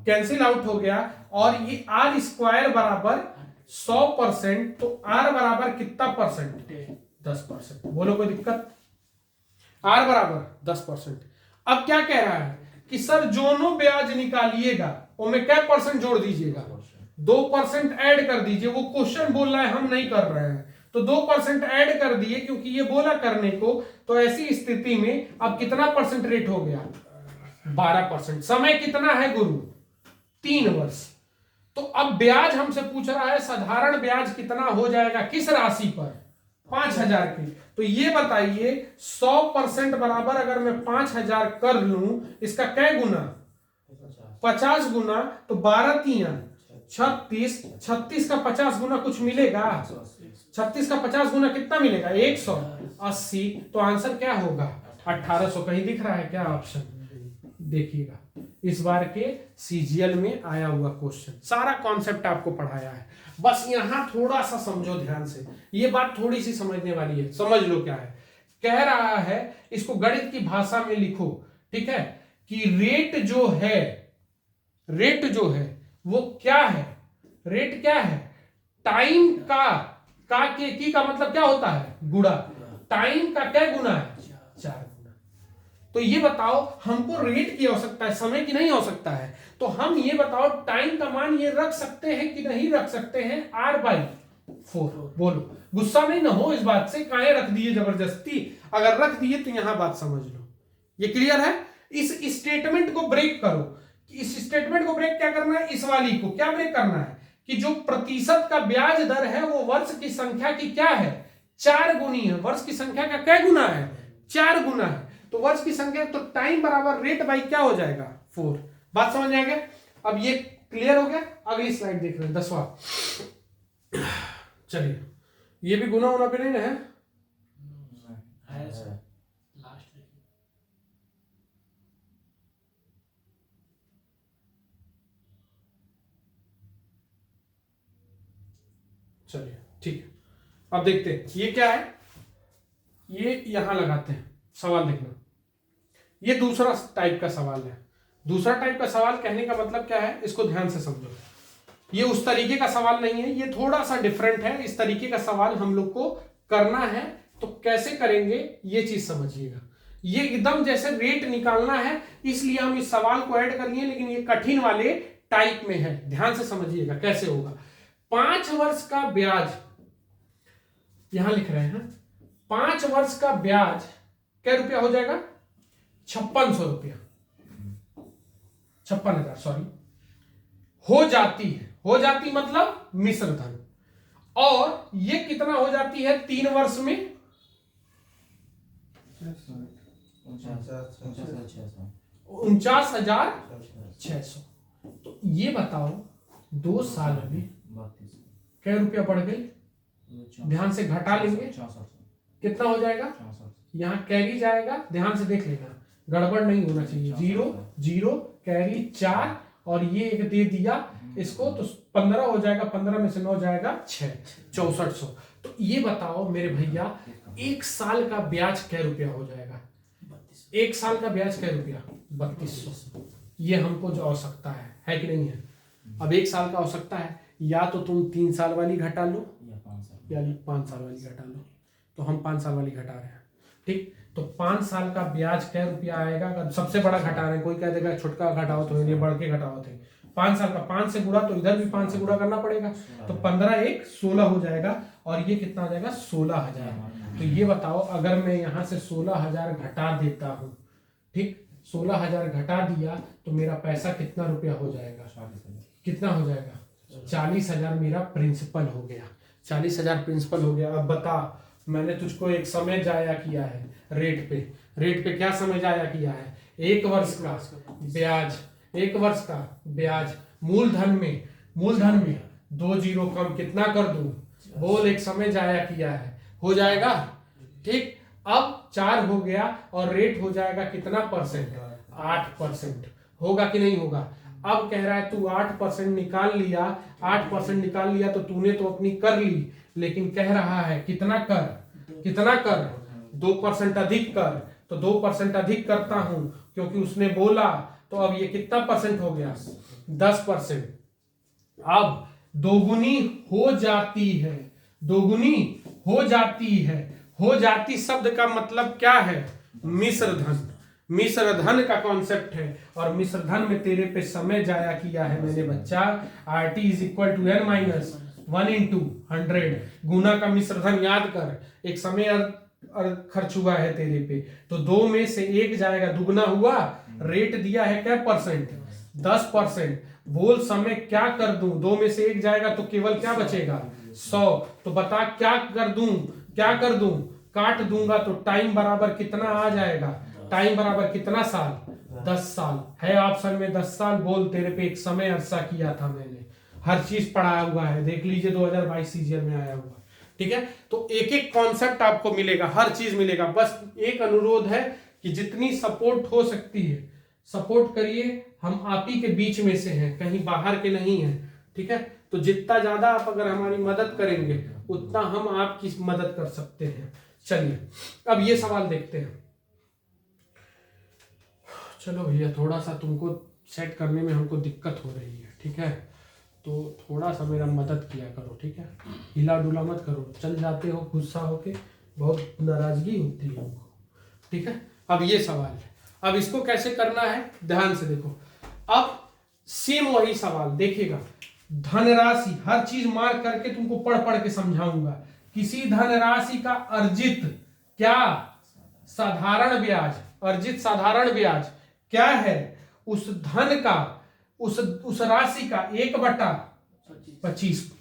कैंसिल आउट हो गया, और ये R² बराबर 100%, तो R बराबर कितना परसेंट? 10%। बोलो कोई दिक्कत? R बराबर 10%। अब क्या कह रहा है कि सर जोनो ब्याज निकालिएगा उनमें क्या परसेंट जोड़ दीजिएगा? 2% ऐड कर दीजिए। वो क्वेश्चन बोल रहा है, हम नहीं कर रहे हैं, तो 2% ऐड कर दिए, क्योंकि ये बोला करने को। तो ऐसी स्थिति में अब कितना परसेंट रेट हो गया? 12%। समय कितना है गुरु? 3 वर्ष। तो अब ब्याज हमसे पूछ रहा है साधारण ब्याज कितना हो जाएगा, किस राशि पर? 5000 की। तो ये बताइए 100% बराबर अगर मैं 5000 कर लूं, इसका क्या गुना? 50 गुना, तो 12 3 36, 36 का 50 गुना कुछ मिलेगा? 36 का 50 गुना कितना मिलेगा? 180। तो आंसर क्या होगा? 1800। कहीं दिख रहा है क्या ऑप्शन? देखिएगा, इस बार के CGL में आया हुआ क्वेश्चन, सारा कॉन्सेप्ट आपको पढ़ाया है, बस यहां थोड़ा सा समझो ध्यान से। ये बात थोड़ी सी समझने वाली है, समझ लो क्या है। कह रहा है, इसको गणित की भाषा में लिखो, ठीक है, कि रेट जो है, रेट जो है वो क्या है? रेट क्या है? टाइम का के की का मतलब क्या होता है? गुणा। टाइम का क्या गुना है? 4 गुना। तो ये बताओ, हमको रेट की आवश्यकता है, समय की नहीं आवश्यकता है। तो हम ये बताओ टाइम का मान ये रख सकते हैं कि नहीं रख सकते हैं? R/4। बोलो, गुस्सा नहीं ना हो इस बात से, काहे रख दिए जबरदस्ती? अगर रख दिए तो यहां बात समझ लो। ये क्लियर है? इस स्टेटमेंट को ब्रेक करो। इस स्टेटमेंट को ब्रेक क्या करना है, इस वाली को क्या ब्रेक करना है कि जो प्रतिशत का ब्याज दर है वो वर्ष की संख्या की क्या है, 4 गुनी है। वर्ष की संख्या का क्या गुना है, 4 गुना है। तो वर्ष की संख्या, तो टाइम बराबर रेट बाई क्या हो जाएगा, 4। बात समझ में आ गया। अब ये क्लियर हो गया। अगली स्लाइड देख रहे हैं 10वां। चलिए ये भी गुना होना भी नहीं है, चलिए ठीक है। अब देखते हैं ये क्या है, ये यहां लगाते हैं। सवाल देखना, ये दूसरा टाइप का सवाल है। दूसरा टाइप का सवाल कहने का मतलब क्या है, इसको ध्यान से समझो। ये उस तरीके का सवाल नहीं है, ये थोड़ा सा डिफरेंट है। इस तरीके का सवाल हम लोग को करना है, तो कैसे करेंगे ये चीज समझिएगा। ये एकदम जैसे रेट निकालना है, इसलिए हम इस सवाल को ऐड कर लिए, लेकिन ये कठिन वाले टाइप में है। ध्यान से समझिएगा कैसे होगा। 5 वर्ष का ब्याज यहां लिख रहे हैं, 5 वर्ष का ब्याज क्या रुपया हो जाएगा, 5600 रुपया, 56,000 सॉरी, हो जाती है। हो जाती मतलब मिश्र धन। और ये कितना हो जाती है 3 वर्ष में, 49,600। तो ये बताओ 2 साल में क्या रुपया बढ़ गई, ध्यान से घटा लेंगे कितना हो जाएगा। यहां कैरी जाएगा, ध्यान से देख लेना, गड़बड़ नहीं होना चाहिए। 0 0 कैरी 4 और ये एक दे दिया इसको, तो 15 हो जाएगा, 15 में से 9 जाएगा 6, 6400। तो ये बताओ मेरे भैया 1 साल का ब्याज क्या रुपया हो जाएगा, 1 साल का ब्याज क्या रुपया, 3200। ये हमको जो आवश्यकता है कि नहीं है। अब 1 साल का आवश्यकता है, या तो तुम 3 साल वाली घटा लो या 5 साल वाली घटा लो। तो हम 5 साल वाली घटा रहे हैं, ठीक। तो 5 साल का ब्याज क्या रुपया आएगा, अगर सबसे बड़ा घटा रहे हैं, कोई कह देगा छोटका घटाओ तो ये बढ़ के घटाओ थे। 5 साल का 5 से गुणा, तो इधर भी 5 से गुणा करना पड़ेगा, तो 15 1 16 हो जाएगा, और ये कितना हो जाएगा 16,000। तो ये बताओ अगर मैं यहाँ से 16,000 घटा देता हूँ, ठीक, 16,000 घटा दिया तो मेरा पैसा कितना रुपया हो जाएगा, कितना हो जाएगा, 40,000 मेरा प्रिंसिपल हो गया। 40,000 प्रिंसिपल हो गया। अब बता, मैंने तुझको एक समय जाया किया है रेट पे क्या समय जाया किया है, 1 वर्ष का ब्याज, 1 वर्ष का ब्याज मूलधन में 2 जीरो कम कितना कर दूं, बोल, एक समय जाया किया है, हो जाएगा, ठीक। अब 4 हो गया और रेट हो जाएगा कितना परसेंट, 8% होगा कि नहीं होगा। अब कह रहा है तू 8% निकाल लिया, 8% निकाल लिया तो तूने तो अपनी कर ली, लेकिन कह रहा है कितना कर 2% अधिक कर। तो 2% अधिक करता हूं क्योंकि उसने बोला, तो अब ये कितना परसेंट हो गया, 10%। अब दोगुनी हो जाती है, दोगुनी हो जाती है। हो जाती शब्द का मतलब क्या है, मिश्र धन। मिश्र धन का कॉन्सेप्ट है, और मिश्र धन में तेरे पे समय जाया किया है मैंने बच्चा। RT is equal to n minus 1 into 100। गुना का मिश्र धन याद कर, एक समय खर्च हुआ है तेरे पे, तो 2 में से 1 जाएगा, दुगना हुआ। रेट दिया है क्या परसेंट, 10%। बोल समय क्या कर दूं, 2 में से 1 जाएगा तो केवल क्या बचेगा, 100। तो बता क्या कर दूं, काट दूंगा तो टाइम बराबर कितना आ जाएगा, टाइम बराबर कितना साल, 10 साल है ऑप्शन में, 10 साल। बोल, तेरे पे एक समय अरसा किया था मैंने, हर चीज पढ़ाया हुआ है, देख लीजिए 2022 सीजीएल में आया हुआ, ठीक है। तो एक एक कॉन्सेप्ट आपको मिलेगा, हर चीज मिलेगा। बस एक अनुरोध है कि जितनी सपोर्ट हो सकती है सपोर्ट करिए। हम आप ही के बीच में से हैं, कहीं बाहर के नहीं हैं, ठीक है। तो जितना ज्यादा आप अगर हमारी मदद करेंगे उतना हम आपकी मदद कर सकते हैं। चलिए अब ये सवाल देखते हैं। चलो भैया, थोड़ा सा तुमको सेट करने में हमको दिक्कत हो रही है, ठीक है, तो थोड़ा सा मेरा मदद किया करो, ठीक है। हिला डुला मत करो, चल जाते हो गुस्सा होके, बहुत नाराजगी होती है हमको, ठीक है। अब ये सवाल है, अब इसको कैसे करना है ध्यान से देखो। अब सेम वही सवाल देखिएगा, धनराशि, हर चीज मार्क करके तुमको पढ़ के समझाऊंगा। किसी धनराशि का अर्जित क्या साधारण ब्याज, अर्जित साधारण ब्याज क्या है, उस धन का, उस राशि का 1/25,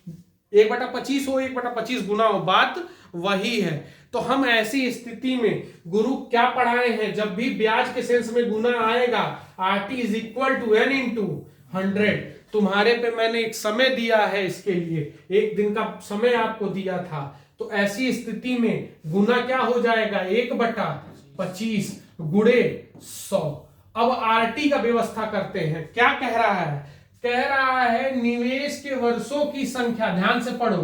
1/25 हो, 1/25 गुना हो, बात वही है। तो हम ऐसी स्थिति में गुरु क्या पढ़ाए हैं, जब भी ब्याज के सेंस में गुना आएगा, RT is equal to N into 100। तुम्हारे पे मैंने एक समय दिया है, इसके लिए 1 दिन का समय आपको दिया था। तो ऐसी स्थिति में गुना क्या हो जाएगा, 1/25 गुणे 100। अब RT का व्यवस्था करते हैं। क्या कह रहा है, कह रहा है निवेश के वर्षों की संख्या, ध्यान से पढ़ो,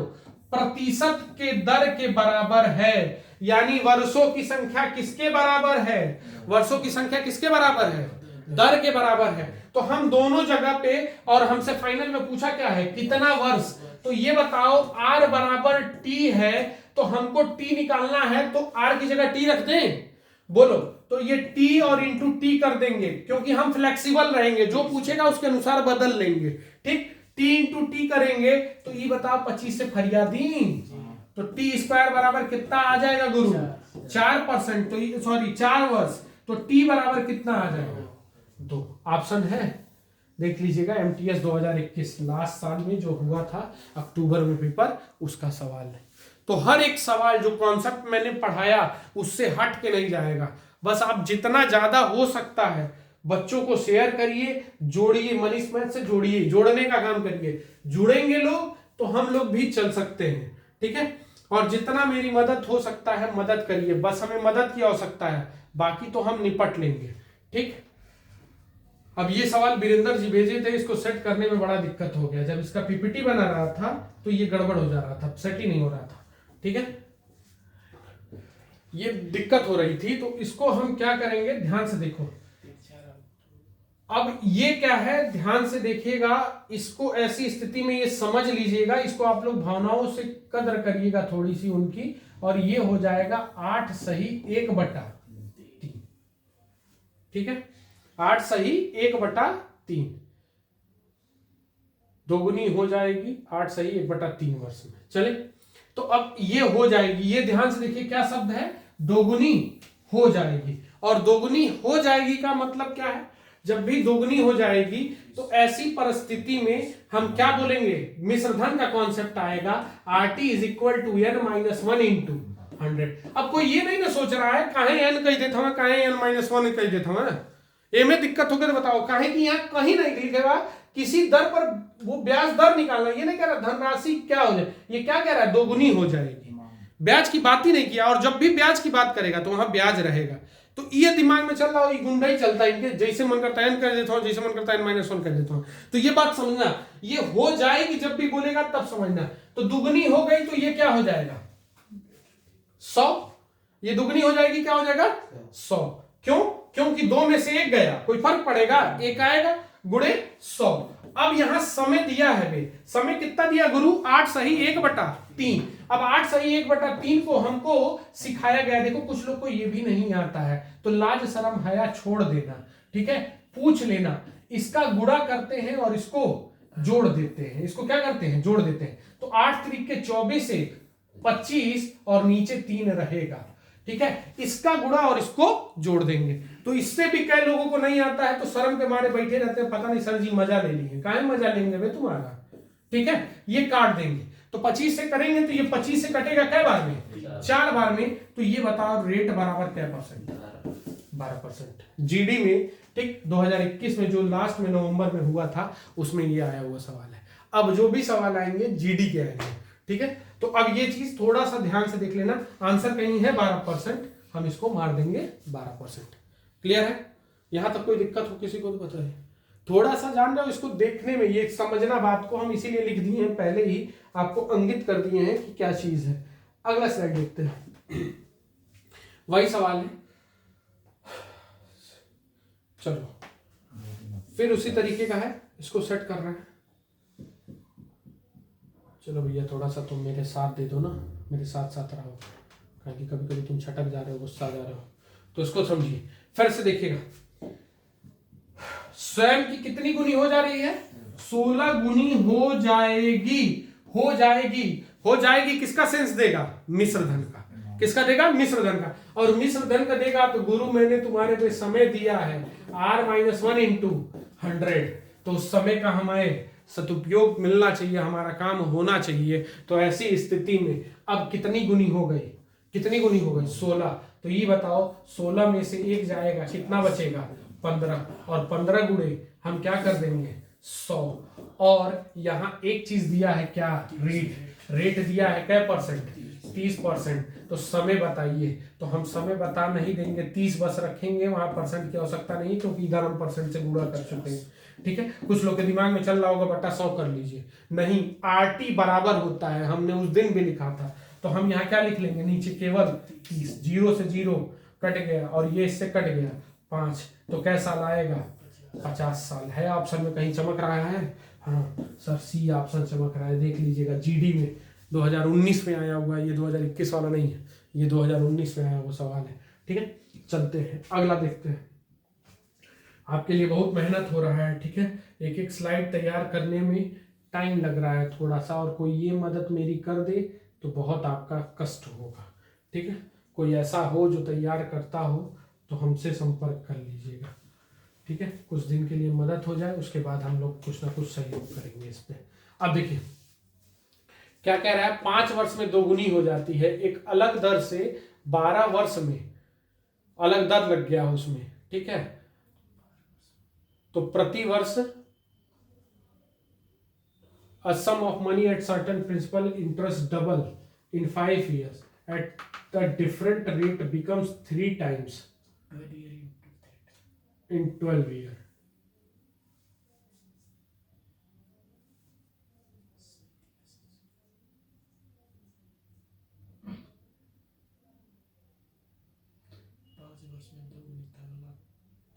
प्रतिशत के दर के बराबर है। यानी वर्षों की संख्या किसके बराबर है, वर्षों की संख्या किसके बराबर है, दर के बराबर है। तो हम दोनों जगह पे, और हमसे फाइनल में पूछा क्या है, कितना वर्ष, तो ये बताओ R बराबर T है, तो हमको T निकालना है, तो R की जगह T रख दें, बोलो। तो ये T और इंटू T कर देंगे, क्योंकि हम फ्लेक्सिबल रहेंगे, जो पूछेगा उसके अनुसार बदल लेंगे। ठीक, T इंटू T करेंगे तो ये बताओ 25 से फरियादी, तो T स्क्वायर बराबर कितना आ जाएगा गुरु, 4%, तो सॉरी 4 वर्ष, तो T बराबर कितना आ जाएगा, 2। ऑप्शन है, देख लीजिएगा, MTS 2021 लास्ट साल में जो हुआ था अक्टूबर में पेपर, उसका सवाल है। तो हर एक सवाल जो कॉन्सेप्ट मैंने पढ़ाया उससे हट के नहीं जाएगा। बस आप जितना ज्यादा हो सकता है बच्चों को शेयर करिए, जोड़िए, मनीष मैथ से जोड़िए, जोड़ने का काम करिए। जुड़ेंगे लोग तो हम लोग भी चल सकते हैं, ठीक है। और जितना मेरी मदद हो सकता है मदद करिए, बस हमें मदद की आवश्यकता है, बाकी तो हम निपट लेंगे, ठीक। अब ये सवाल वीरेंद्र जी भेजे थे, इसको सेट करने में बड़ा दिक्कत हो गया। जब इसका PPT बना रहा था तो ये गड़बड़ हो जा रहा था, सेट ही नहीं हो रहा था, ठीक है, ये दिक्कत हो रही थी। तो इसको हम क्या करेंगे, ध्यान से देखो। अब ये क्या है, ध्यान से देखिएगा, इसको ऐसी स्थिति में ये समझ लीजिएगा, इसको आप लोग भावनाओं से कदर करिएगा थोड़ी सी उनकी, और ये हो जाएगा 8 सही 1/3, ठीक है, 8 सही 1/3, दोगुनी हो जाएगी 8 सही 1/3 वर्ष में। चले, तो अब ये हो जाएगी, ये ध्यान से देखिए क्या शब्द है, दोगुनी हो जाएगी। और दोगुनी हो जाएगी का मतलब क्या है, जब भी दोगुनी हो जाएगी तो ऐसी परिस्थिति में हम क्या बोलेंगे, मिश्रधन का कॉन्सेप्ट आएगा, RT is equal to N-1 into 100। अब कोई ये नहीं ना सोच रहा है काहे N कह देता हूं, काहे N-1 कह देता हूं, ए में दिक्कत होकर बताओ, काहे कि यहाँ कहीं नहीं लिखेगा किसी दर पर वो ब्याज दर निकालना, ये नहीं कह रहा धनराशि क्या हो जाए, ये क्या कह रहा है, दोगुनी हो जाएगी। ब्याज की बात ही नहीं किया, और जब भी ब्याज की बात करेगा तो वहां ब्याज रहेगा। तो ये दिमाग में चल रहा हो, ये गुंडा ही चलता है इनके, जैसे मन करता है N कर देता हूं, जैसे मन करता है N-1 कर देता हूं। तो ये बात समझना, ये हो जाएगी, जब भी बोलेगा तब समझना। तो दुगनी हो गई तो ये क्या हो जाएगा, 100, ये दुगनी हो जाएगी, क्या हो जाएगा 100। क्यों, क्योंकि 2 में से 1 गया, कोई फर्क पड़ेगा, 1 आएगा, गुणे 100। अब यहां समय दिया है बे, समय कितना दिया गुरु, 8 सही 1/3। अब 8 सही 1/3 को हमको सिखाया गया, देखो कुछ लोग को ये भी नहीं आता है, तो लाज शर्म हया छोड़ देना, ठीक है, पूछ लेना, इसका गुणा करते हैं और इसको जोड़ देते हैं, इसको क्या करते हैं, जोड़ देते हैं। तो 8 तरीके 24 से 25 और नीचे 3 रहेगा, ठीक है, इसका गुणा और इसको जोड़ देंगे। तो इससे भी कई लोगों को नहीं आता है, तो शर्म के मारे बैठे रहते हैं, पता नहीं सर जी मजा ले लिए, काहे मजा लेंगे बे तुम्हारा, ठीक है, ये काट देंगे। तो 25 से करेंगे तो ये 25 से कटेगा कै बार में, 4 बार में। तो ये बताओ रेट बराबर क्या %, 12% GD में, ठीक, 2021 में जो लास्ट में नवंबर में हुआ था उसमें ये आया हुआ सवाल है। अब जो भी सवाल आएंगे GD के आएंगे, ठीक है। तो अब ये चीज थोड़ा सा ध्यान से देख लेना, आंसर कहीं है 12%, हम इसको मार देंगे 12%। क्लियर है, यहां तक कोई दिक्कत हो किसी को तो बताइए, थोड़ा सा जान रहे हो इसको देखने में, ये समझना बात को, हम इसीलिए लिख दिए हैं, पहले ही आपको अंकित कर दिए हैं कि क्या चीज है। अगला स्लाइड देखते हैं, वही सवाल है, चलो फिर उसी तरीके का है, इसको सेट कर रहे हैं। चलो भैया थोड़ा सा तुम मेरे साथ दे दो ना, मेरे साथ साथ रहो, क्योंकि कभी कभी तुम छटक जा रहे हो, गुस्सा जा रहे हो, तो इसको समझिए। फिर से देखिएगा, स्वयं की कितनी गुनी हो जा रही है, 16 गुनी हो जाएगी, हो जाएगी, हो जाएगी, किसका सेंस देगा, मिश्रधन का, किसका देगा? मिश्र धन का। और मिश्र धन का देगा तो गुरु मैंने तुम्हारे पे समय दिया है r-1 इंटू 100, तो उस समय का हमें सदुपयोग मिलना चाहिए, हमारा काम होना चाहिए। तो ऐसी स्थिति में अब कितनी गुनी हो गई? कितनी गुनी हो गई? 16। तो ये बताओ 16 में से 1 जाएगा, कितना बचेगा? 15। और 15 गुणे हम क्या कर देंगे? 100। और यहाँ एक चीज दिया है क्या? रेट दिया है क्या परसेंट? 30%। तो समय बताइए, तो हम समय बता नहीं देंगे, 30 बस रखेंगे, वहां परसेंट की आवश्यकता नहीं, क्योंकि इधर हम परसेंट से गुणा कर चुके हैं। ठीक है, कुछ लोग के दिमाग में चल रहा होगा बटा 100 कर लीजिए, नहीं, RT बराबर होता है, हमने उस दिन भी लिखा था। तो हम यहाँ क्या लिख लेंगे? नीचे केवल 30, 0 से 0 कट गया और ये इससे कट गया 5, तो कैसा आएगा? 50 साल। है ऑप्शन में कहीं चमक रहा है? हाँ सर, सी ऑप्शन चमक रहा है, देख लीजिएगा GD में 2019 में आया हुआ है, ये 2021 वाला नहीं है, ये 2019 में आया वो सवाल है। ठीक है, चलते हैं अगला देखते हैं। आपके लिए बहुत मेहनत हो रहा है, ठीक है, एक एक स्लाइड तैयार करने में टाइम लग रहा है थोड़ा सा, और कोई ये मदद मेरी कर दे तो बहुत आपका कष्ट होगा। ठीक है, कोई ऐसा हो जो तैयार करता हो तो हमसे संपर्क कर लीजिएगा। ठीक है, कुछ दिन के लिए मदद हो जाए, उसके बाद हम लोग कुछ ना कुछ सहयोग करेंगे इस पे। अब देखिए क्या कह रहा है, 5 वर्ष में दोगुनी हो जाती है, एक अलग दर से 12 वर्ष में अलग दर लग गया उसमें। ठीक है, तो प्रति वर्ष a sum of money at certain principal interest double in 5 years at the different rate becomes 3 times in 12 years.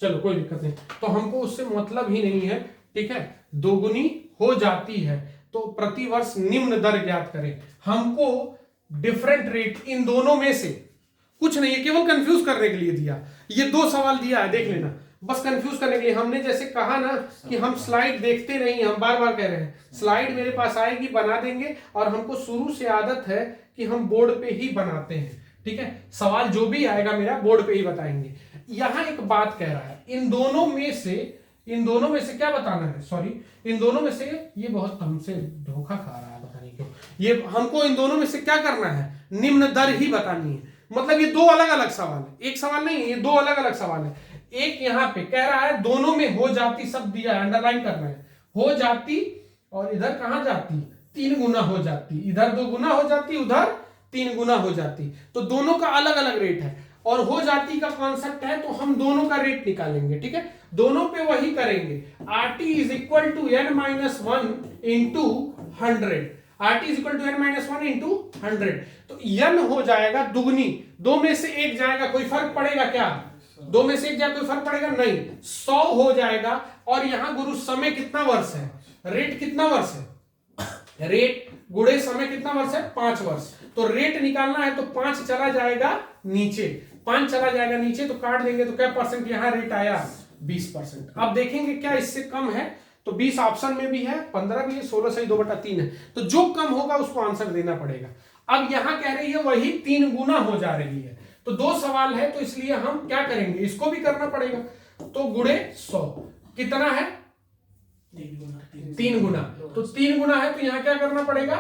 चलो कोई दिक्कत नहीं, तो हमको उससे मतलब ही नहीं है। ठीक है, दोगुनी हो जाती है तो प्रति वर्ष निम्न दर ज्ञात करें। हमको डिफरेंट रेट इन दोनों में से कुछ नहीं है, केवल कंफ्यूज करने के लिए दिया। ये 2 सवाल दिया है, देख लेना, बस कंफ्यूज करने के लिए। हमने जैसे कहा ना कि हम स्लाइड देखते नहीं, हम बार बार कह रहे हैं स्लाइड मेरे पास आएगी, बना देंगे, और हमको शुरू से आदत है कि हम बोर्ड पे ही बनाते हैं। ठीक है, सवाल जो भी आएगा मेरा बोर्ड पे ही बताएंगे। यहां एक बात कह रहा है, इन दोनों में से क्या बताना है? सॉरी, इन दोनों में से, ये बहुत हमसे धोखा खा रहा है, पता नहीं क्यों। ये हमको इन दोनों में से क्या करना है? निम्न दर ही बतानी है। मतलब ये 2 अलग अलग सवाल है, एक सवाल नहीं है, ये 2 अलग अलग सवाल है। एक यहाँ पे कह रहा है दोनों में हो जाती, सब दिया है, अंडरलाइन करना है, हो जाती, और इधर कहां जाती? 3 गुना हो जाती, इधर 2 गुना हो जाती, उधर 3 गुना हो जाती। तो दोनों का अलग अलग रेट है, और हो जाती का कॉन्सेप्ट है, तो हम दोनों का रेट निकालेंगे। ठीक है, दोनों पे वही करेंगे। RT is equal to n-1 into 100, RT is equal to n-1 into 100। तो n हो जाएगा दुगनी, 2 में से 1 जाएगा, कोई फर्क पड़ेगा क्या? 2 में से 1 जाएगा, कोई फर्क पड़ेगा नहीं, 100 हो जाएगा। और यहां गुरु समय कितना वर्ष है? रेट कितना वर्ष है? रेट गुणे समय कितना वर्ष है? 5 वर्ष। तो रेट निकालना है तो 5 चला जाएगा नीचे, 5 चला जाएगा नीचे, तो काट देंगे, तो क्या परसेंट यहां रेट आया? 20%। अब देखेंगे क्या इससे कम है, तो 20 ऑप्शन में भी है, 15 भी है, 16 से 2/3 है, तो जो कम होगा उसको आंसर देना पड़ेगा। अब यहां कह रही है वही 3 गुना हो जा रही है, तो 2 सवाल है, तो इसलिए हम क्या करेंगे, इसको भी करना पड़ेगा। तो गुणे 100 कितना है? 3 गुना। तो 3 गुना है, तो यहां क्या करना पड़ेगा?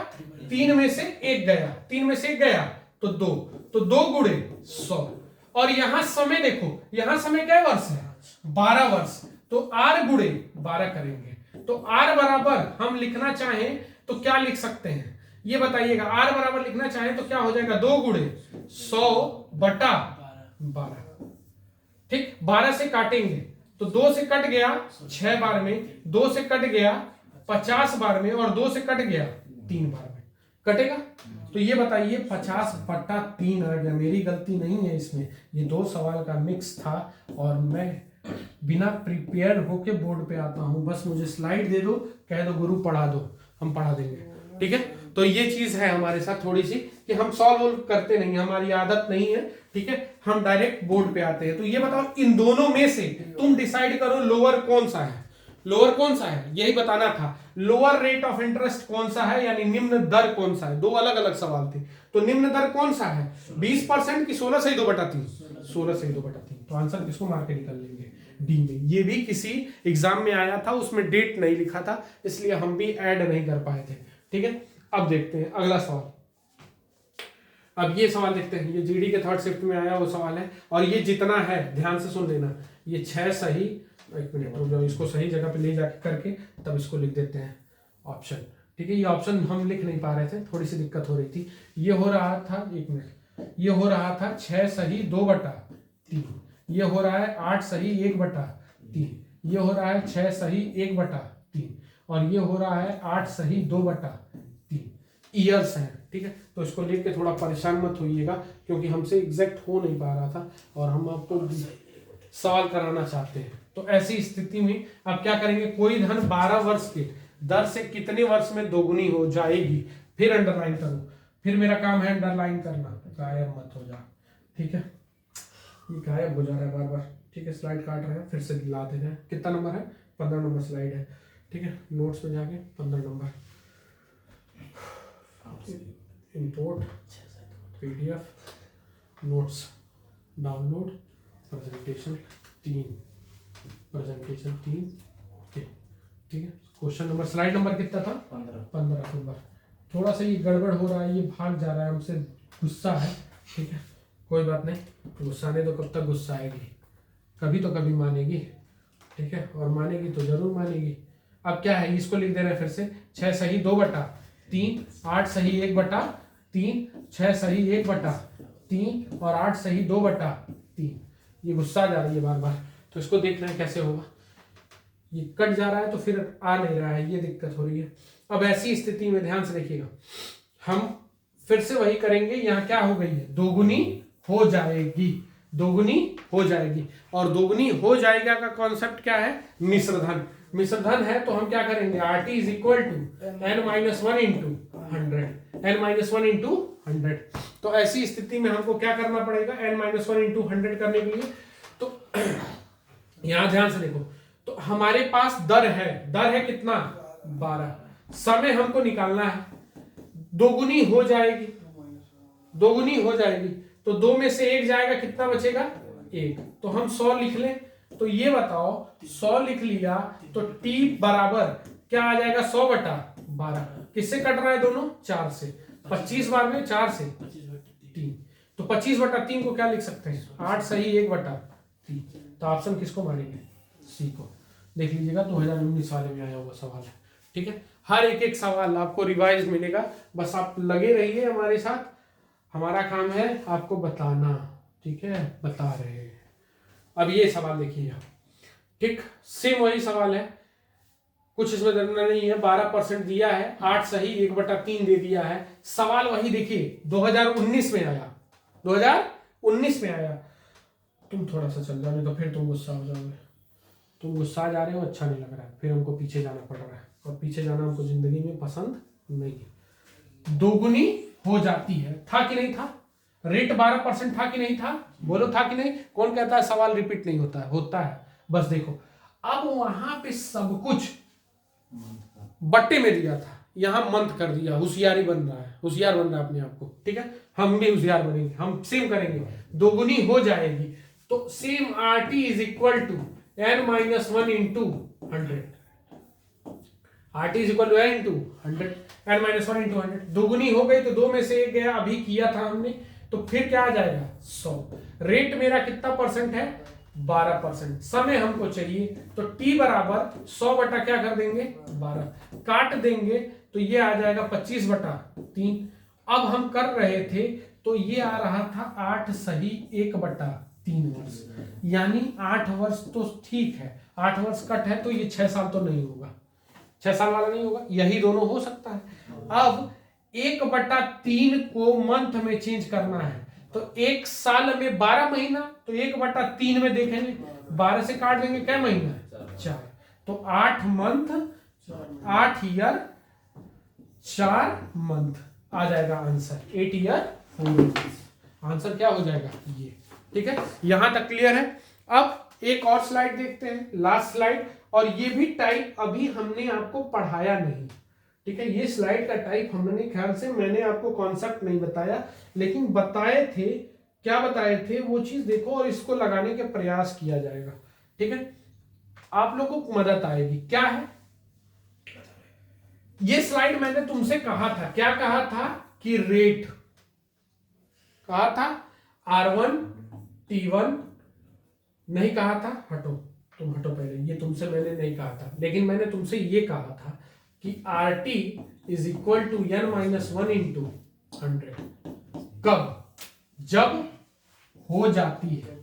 3 में से 1 गया, 3 में से 1 गया तो 2, तो 2 गुणे 100। और यहां समय देखो, यहां समय क्या वर्ष है? 12 वर्ष। तो R गुणे 12 करेंगे, तो R बराबर हम लिखना चाहें तो क्या लिख सकते हैं, ये बताइएगा। R बराबर लिखना चाहें तो क्या हो जाएगा? 2 गुणे 100/12। ठीक, 12 से काटेंगे तो 2 से कट गया 6 बार में, 2 से कट गया 50 बार में, और 2 से कट गया 3 बार में, कटेगा। तो ये बताइए 50/3 आ गया, मेरी गलती नहीं है इसमें, ये 2 सवाल का मिक्स था, और मैं बिना प्रिपेयर होके बोर्ड पे आता हूं, बस मुझे स्लाइड दे दो, कह दो गुरु पढ़ा दो, हम पढ़ा देंगे। ठीक है, तो ये चीज है हमारे साथ थोड़ी सी कि हम सॉल्व करते नहीं, हमारी आदत नहीं है। ठीक है, हम डायरेक्ट बोर्ड पे आते हैं। तो ये बताओ इन दोनों में से तुम डिसाइड करो लोअर कौन सा है, लोअर कौन सा है, यही बताना था। लोअर रेट ऑफ इंटरेस्ट कौन सा है, यानी निम्न दर कौन सा है। दो अलग अलग सवाल थे। तो निम्न दर कौन सा है, 20% की 16 सही 2/3, 16 सही 2/3। तो आंसर किसको मार के निकल लेंगे, डी में। ये भी किसी एग्जाम में आया था, उसमें डेट नहीं लिखा था, इसलिए हम भी ऐड नहीं कर पाए थे। ठीक है, अब देखते हैं अगला सवाल। अब ये सवाल देखते हैं, ये जीडी के थर्ड शिफ्ट में आया वो सवाल है, और ये जितना है ध्यान से सुन लेना। ये 6 सही, एक मिनट रुक जाओ, इसको सही जगह पे ले जाके करके तब इसको लिख देते हैं ऑप्शन। ठीक है, ये ऑप्शन हम लिख नहीं पा रहे थे, थोड़ी सी दिक्कत हो रही थी। ये हो रहा था, एक मिनट, ये हो रहा था 6 सही 2/3, ये हो रहा है 8 सही 1/3, ये हो रहा है 6 सही 1/3, और ये हो रहा है 8 सही 2/3 ईयर्स हैं। ठीक है, तो इसको लेके थोड़ा परेशान मत होइएगा, क्योंकि हमसे एग्जैक्ट हो नहीं पा रहा था और हम आपको सवाल कराना चाहते हैं। तो ऐसी स्थिति में आप क्या करेंगे, कोई धन 12 वर्ष के दर से कितने वर्ष में दोगुनी हो जाएगी, फिर अंडरलाइन करो। फिर मेरा काम है अंडरलाइन करना, गायब मत हो जा। ठीक है, ये गायब हो जा रहा है बार बार। ठीक है, स्लाइड काट रहे हैं, फिर से ला दे रहे हैं। कितना नंबर है, 15 नंबर स्लाइड है। ठीक है, नोट्स में जाके 15 number import PDF notes download presentation 3 okay. ठीक है, क्वेश्चन नंबर, स्लाइड नंबर कितना था, 15 नंबर। थोड़ा सा ये गड़बड़ हो रहा है, ये भाग जा रहा है हमसे, गुस्सा है। ठीक है, कोई बात नहीं, गुस्सा नहीं तो कब तक गुस्सा आएगी, कभी तो कभी मानेगी। ठीक है, और मानेगी तो जरूर मानेगी। अब क्या है, इसको लिख दे रहे हैं फिर से, 6 सही 2/3, 8 सही 1/3, 6 सही 1/3 और 8 सही 2/3। ये गुस्सा जा रही है बार बार, तो इसको देख रहे हैं कैसे होगा। ये कट जा रहा है तो फिर आ नहीं रहा है, ये दिक्कत हो रही है। अब ऐसी स्थिति में ध्यान से देखिएगा, हम फिर से वही करेंगे। यहाँ क्या हो गई है, दोगुनी हो जाएगी, दोगुनी हो जाएगी। और दोगुनी हो जाएगा का कॉन्सेप्ट क्या है, मिश्रधन। मिश्रधन है तो हम क्या करेंगे, RT is equal to n-1 into 100, n-1 into 100। तो ऐसी स्थिति में हमको क्या करना पड़ेगा, n-1 इंटू 100 करने के लिए। तो यहां ध्यान से देखो, तो हमारे पास दर है कितना, 12। समय हमको निकालना है, दोगुनी हो जाएगी, दोगुनी हो जाएगी। तो 2 में से 1 जाएगा, कितना बचेगा, 1। तो हम 100 लिख लें। तो ये बताओ, 100 लिख लिया तो T बराबर क्या आ जाएगा, 100/12। किससे कट रहा है, दोनों 4 से। 25 बार में 4 से 3, तो 25/3 को क्या लिख सकते हैं, 8 सही 1/3। तो ऑप्शन किसको मारेंगे, सी को। देख लीजिएगा, 2019 वाले में आया हुआ सवाल है। ठीक है, हर एक सवाल आपको रिवाइज मिलेगा, बस आप लगे रहिए हमारे साथ। हमारा काम है आपको बताना। ठीक है, बता रहे हैं। अब ये सवाल देखिए, ठीक सेम वही सवाल है, कुछ इसमें करना नहीं है। 12% दिया है, 8 सही 1/3 दे दिया है। सवाल वही देखिए, 2019 में आया, 2019 में आया। तुम थोड़ा सा चल जाओ, नहीं तो फिर तुम गुस्सा हो जाओगे। तुम गुस्सा जा रहे हो, अच्छा नहीं लग रहा है, फिर हमको पीछे जाना पड़ रहा है, और पीछे जाना हमको जिंदगी में पसंद नहीं है। दोगुनी हो जाती है, था कि नहीं था, रेट 12% था कि नहीं था, बोलो था कि नहीं। कौन कहता है सवाल रिपीट नहीं होता है, होता है। बस देखो, अब वहां पे सब कुछ बट्टे में दिया था, यहां मंथ कर दिया, होशियारी बन रहा है, होशियार बन रहा है अपने आप को। ठीक है, हम भी होशियार बनेंगे, हम सेम करेंगे, दोगुनी हो जाएगी। तो same RT is equal to n-1 into 100, RT is equal to n into 100, n-1 into 100। दोगुनी हो गई तो 2 में से 1 गया, अभी किया था हमने, तो फिर क्या आ जाएगा, 100। रेट मेरा कितना परसेंट है, 12%। समय हमको चाहिए, तो T बराबर 100 बटा क्या कर देंगे, 12 काट देंगे, तो ये आ जाएगा 25/3। अब हम कर रहे थे तो ये आ रहा था 8 सही 1/3 वर्ष, यानी 8 वर्ष तो ठीक है, 8 वर्ष कट है तो ये 6 साल तो नहीं होगा, 6 साल वाला नहीं होगा, यही दोनों हो सकता है। अब 1/3 को मंथ में चेंज करना है, तो 1 साल में 12 महीना, तो 1/3 में देखेंगे, 12 से काट देंगे, क्या महीना, 4। तो 8 मंथ, 8 ईयर 4 मंथ आ जाएगा आंसर, 8 ईयर 4 मंथ। आंसर क्या हो जाएगा, ये। ठीक है, यहां तक क्लियर है। अब एक और स्लाइड देखते हैं, लास्ट स्लाइड, और ये भी टाइप अभी हमने आपको पढ़ाया नहीं, ठीक है। ये स्लाइड का टाइप हमने ख्याल से मैंने आपको कॉन्सेप्ट नहीं बताया, लेकिन बताए थे, क्या बताए थे वो चीज देखो और इसको लगाने के प्रयास किया जाएगा, ठीक है। आप लोगों को मदद आएगी। क्या है ये स्लाइड? मैंने तुमसे कहा था, क्या कहा था कि रेट कहा था R1 T1 नहीं कहा था, हटो तुम हटो पहले, ये तुमसे मैंने नहीं कहा था, लेकिन मैंने तुमसे ये कहा था कि RT is equal to n-1 into 100। कब? जब हो जाती है,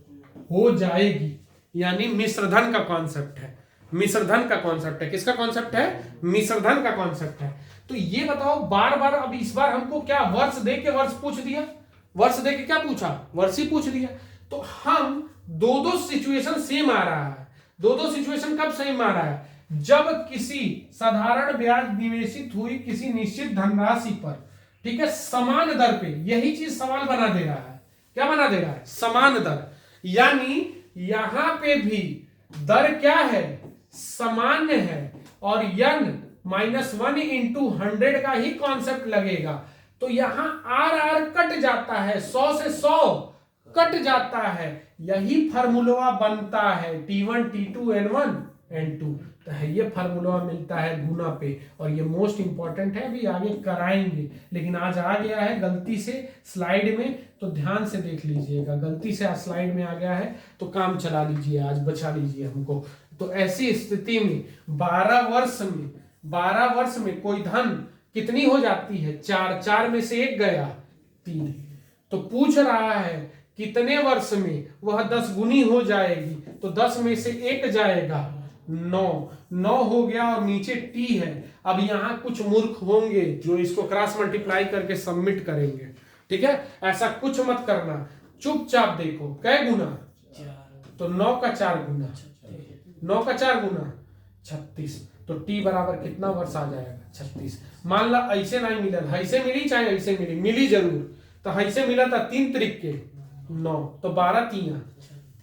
हो जाएगी, यानी मिश्रधन का कॉन्सेप्ट है, मिश्रधन का कॉन्सेप्ट है। किसका कॉन्सेप्ट है? मिश्रधन का कॉन्सेप्ट है। तो ये बताओ बार बार, अब इस बार हमको क्या वर्ष दे के वर्ष पूछ दिया, वर्ष दे के क्या पूछा? वर्ष ही पूछ दिया। तो हम दो सिचुएशन सेम आ रहा है। दो सिचुएशन कब सेम आ रहा है? जब किसी साधारण ब्याज निवेशित हुई किसी निश्चित धनराशि पर, ठीक है, समान दर पे, यही चीज सवाल बना दे रहा है। क्या बना दे रहा है? समान दर। यानी यहां पे भी दर क्या है? सामान्य है, और n-1 इंटू 100 का ही कॉन्सेप्ट लगेगा। तो यहां R कट जाता है, 100 से 100 कट जाता है, यही फार्मूला बनता है T1 T2 N1 N2। तो है ये फार्मूला मिलता है गुना पे, और ये मोस्ट इंपॉर्टेंट है, अभी आगे कराएंगे, लेकिन आज आ गया है गलती से स्लाइड में, तो ध्यान से देख लीजिएगा। गलती से आज स्लाइड में आ गया है तो काम चला लीजिए, आज बचा लीजिए हमको। तो ऐसी स्थिति में 12 वर्ष में कोई धन कितनी हो जाती है? 4 में से 1 गया 3। तो पूछ रहा है कितने वर्ष में वह 10 गुनी हो जाएगी, तो 10 में से 1 जाएगा 9 हो गया, और नीचे T है। अब यहां कुछ मूर्ख होंगे जो इसको क्रॉस मल्टीप्लाई करके सबमिट करेंगे, ठीक है। ऐसा कुछ मत करना, चुपचाप देखो कै गुना, तो 9 का 4 गुना, 9 का 4 गुना 36। तो T बराबर कितना वर्ष आ जाएगा? 36। मान ला ऐसे नहीं मिला, ऐसे मिली चाहे ऐसे मिली जरूर, तो ऐसे मिला था 3 त्रिक के 9, तो 12 3।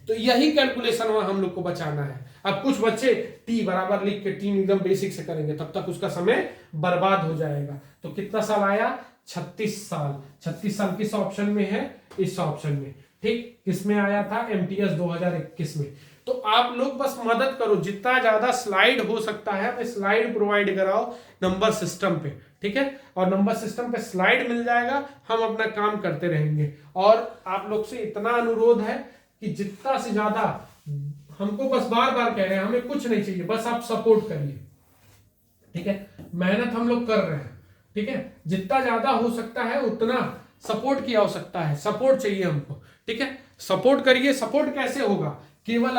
तो यही कैलकुलेशन हम लोग को बचाना है। अब कुछ बच्चे T बराबर लिख के 3 एकदम बेसिक से करेंगे, तब तक उसका समय बर्बाद हो जाएगा। तो कितना साल आया? 36 साल। 36 साल किस ऑप्शन में है? इस ऑप्शन में, ठीक। किसमें आया था? MTS 2021 में। तो आप लोग बस मदद करो, जितना ज्यादा स्लाइड हो सकता है मैं स्लाइड प्रोवाइड कराओ नंबर सिस्टम पे, ठीक है। और नंबर सिस्टम पे स्लाइड मिल जाएगा, हम अपना काम करते रहेंगे। और आप लोग से इतना अनुरोध है कि जितना से ज्यादा, हमको बस बार बार कह रहे हैं, हमें कुछ नहीं चाहिए, बस आप सपोर्ट करिए, ठीक है। मेहनत हम लोग कर रहे हैं, ठीक है। जितना ज्यादा हो सकता है उतना सपोर्ट की आवश्यकता है, सपोर्ट चाहिए हमको, ठीक है। सपोर्ट करिए। सपोर्ट कैसे होगा? केवल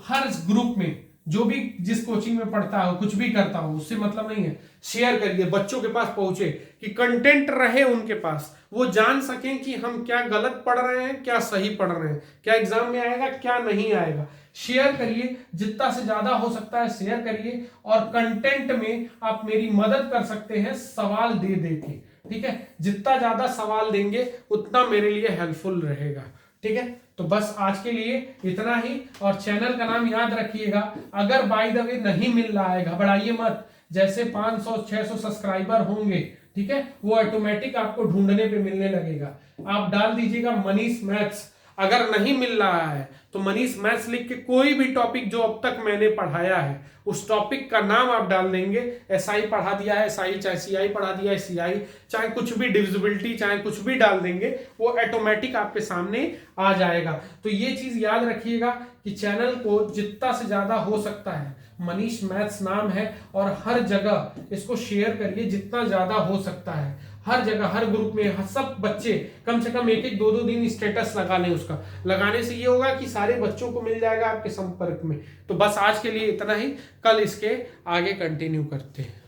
हर ग्रुप में जो भी जिस कोचिंग में पढ़ता हो, कुछ भी करता हो, उससे मतलब नहीं है, शेयर करिए, बच्चों के पास पहुंचे, कि कंटेंट रहे उनके पास, वो जान सकें कि हम क्या गलत पढ़ रहे हैं, क्या सही पढ़ रहे हैं, क्या एग्जाम में आएगा, क्या नहीं आएगा। शेयर करिए, जितना से ज्यादा हो सकता है शेयर करिए। और कंटेंट में आप मेरी मदद कर सकते हैं सवाल दे के, ठीक है। जितना ज्यादा सवाल देंगे उतना मेरे लिए हेल्पफुल रहेगा, ठीक है। तो बस आज के लिए इतना ही। और चैनल का नाम याद रखिएगा। अगर बाय द वे नहीं मिल रहा है, घबराइए मत। जैसे 500-600 सब्सक्राइबर होंगे, ठीक है, वो ऑटोमेटिक आपको ढूंढने पे मिलने लगेगा। आप डाल दीजिएगा मनीष मैथ्स। अगर नहीं मिल रहा है तो मनीष मैथ्स लिख के कोई भी टॉपिक जो अब तक मैंने पढ़ाया है उस टॉपिक का नाम आप डाल देंगे। एसआई पढ़ा दिया है एसआई, चाहे सीआई पढ़ा दिया है सीआई, चाहे कुछ भी डिविजिबिलिटी, चाहे कुछ भी डाल देंगे, वो ऑटोमेटिक आपके सामने आ जाएगा। तो ये चीज याद रखिएगा कि चैनल को जितना से ज्यादा हो सकता है, मनीष मैथ्स नाम है, और हर जगह इसको शेयर करिए जितना ज्यादा हो सकता है। हर जगह, हर ग्रुप में सब बच्चे कम से कम 1-1, 2-2 दिन स्टेटस लगा लें। उसका लगाने से ये होगा कि सारे बच्चों को मिल जाएगा आपके संपर्क में। तो बस आज के लिए इतना ही, कल इसके आगे कंटिन्यू करते हैं।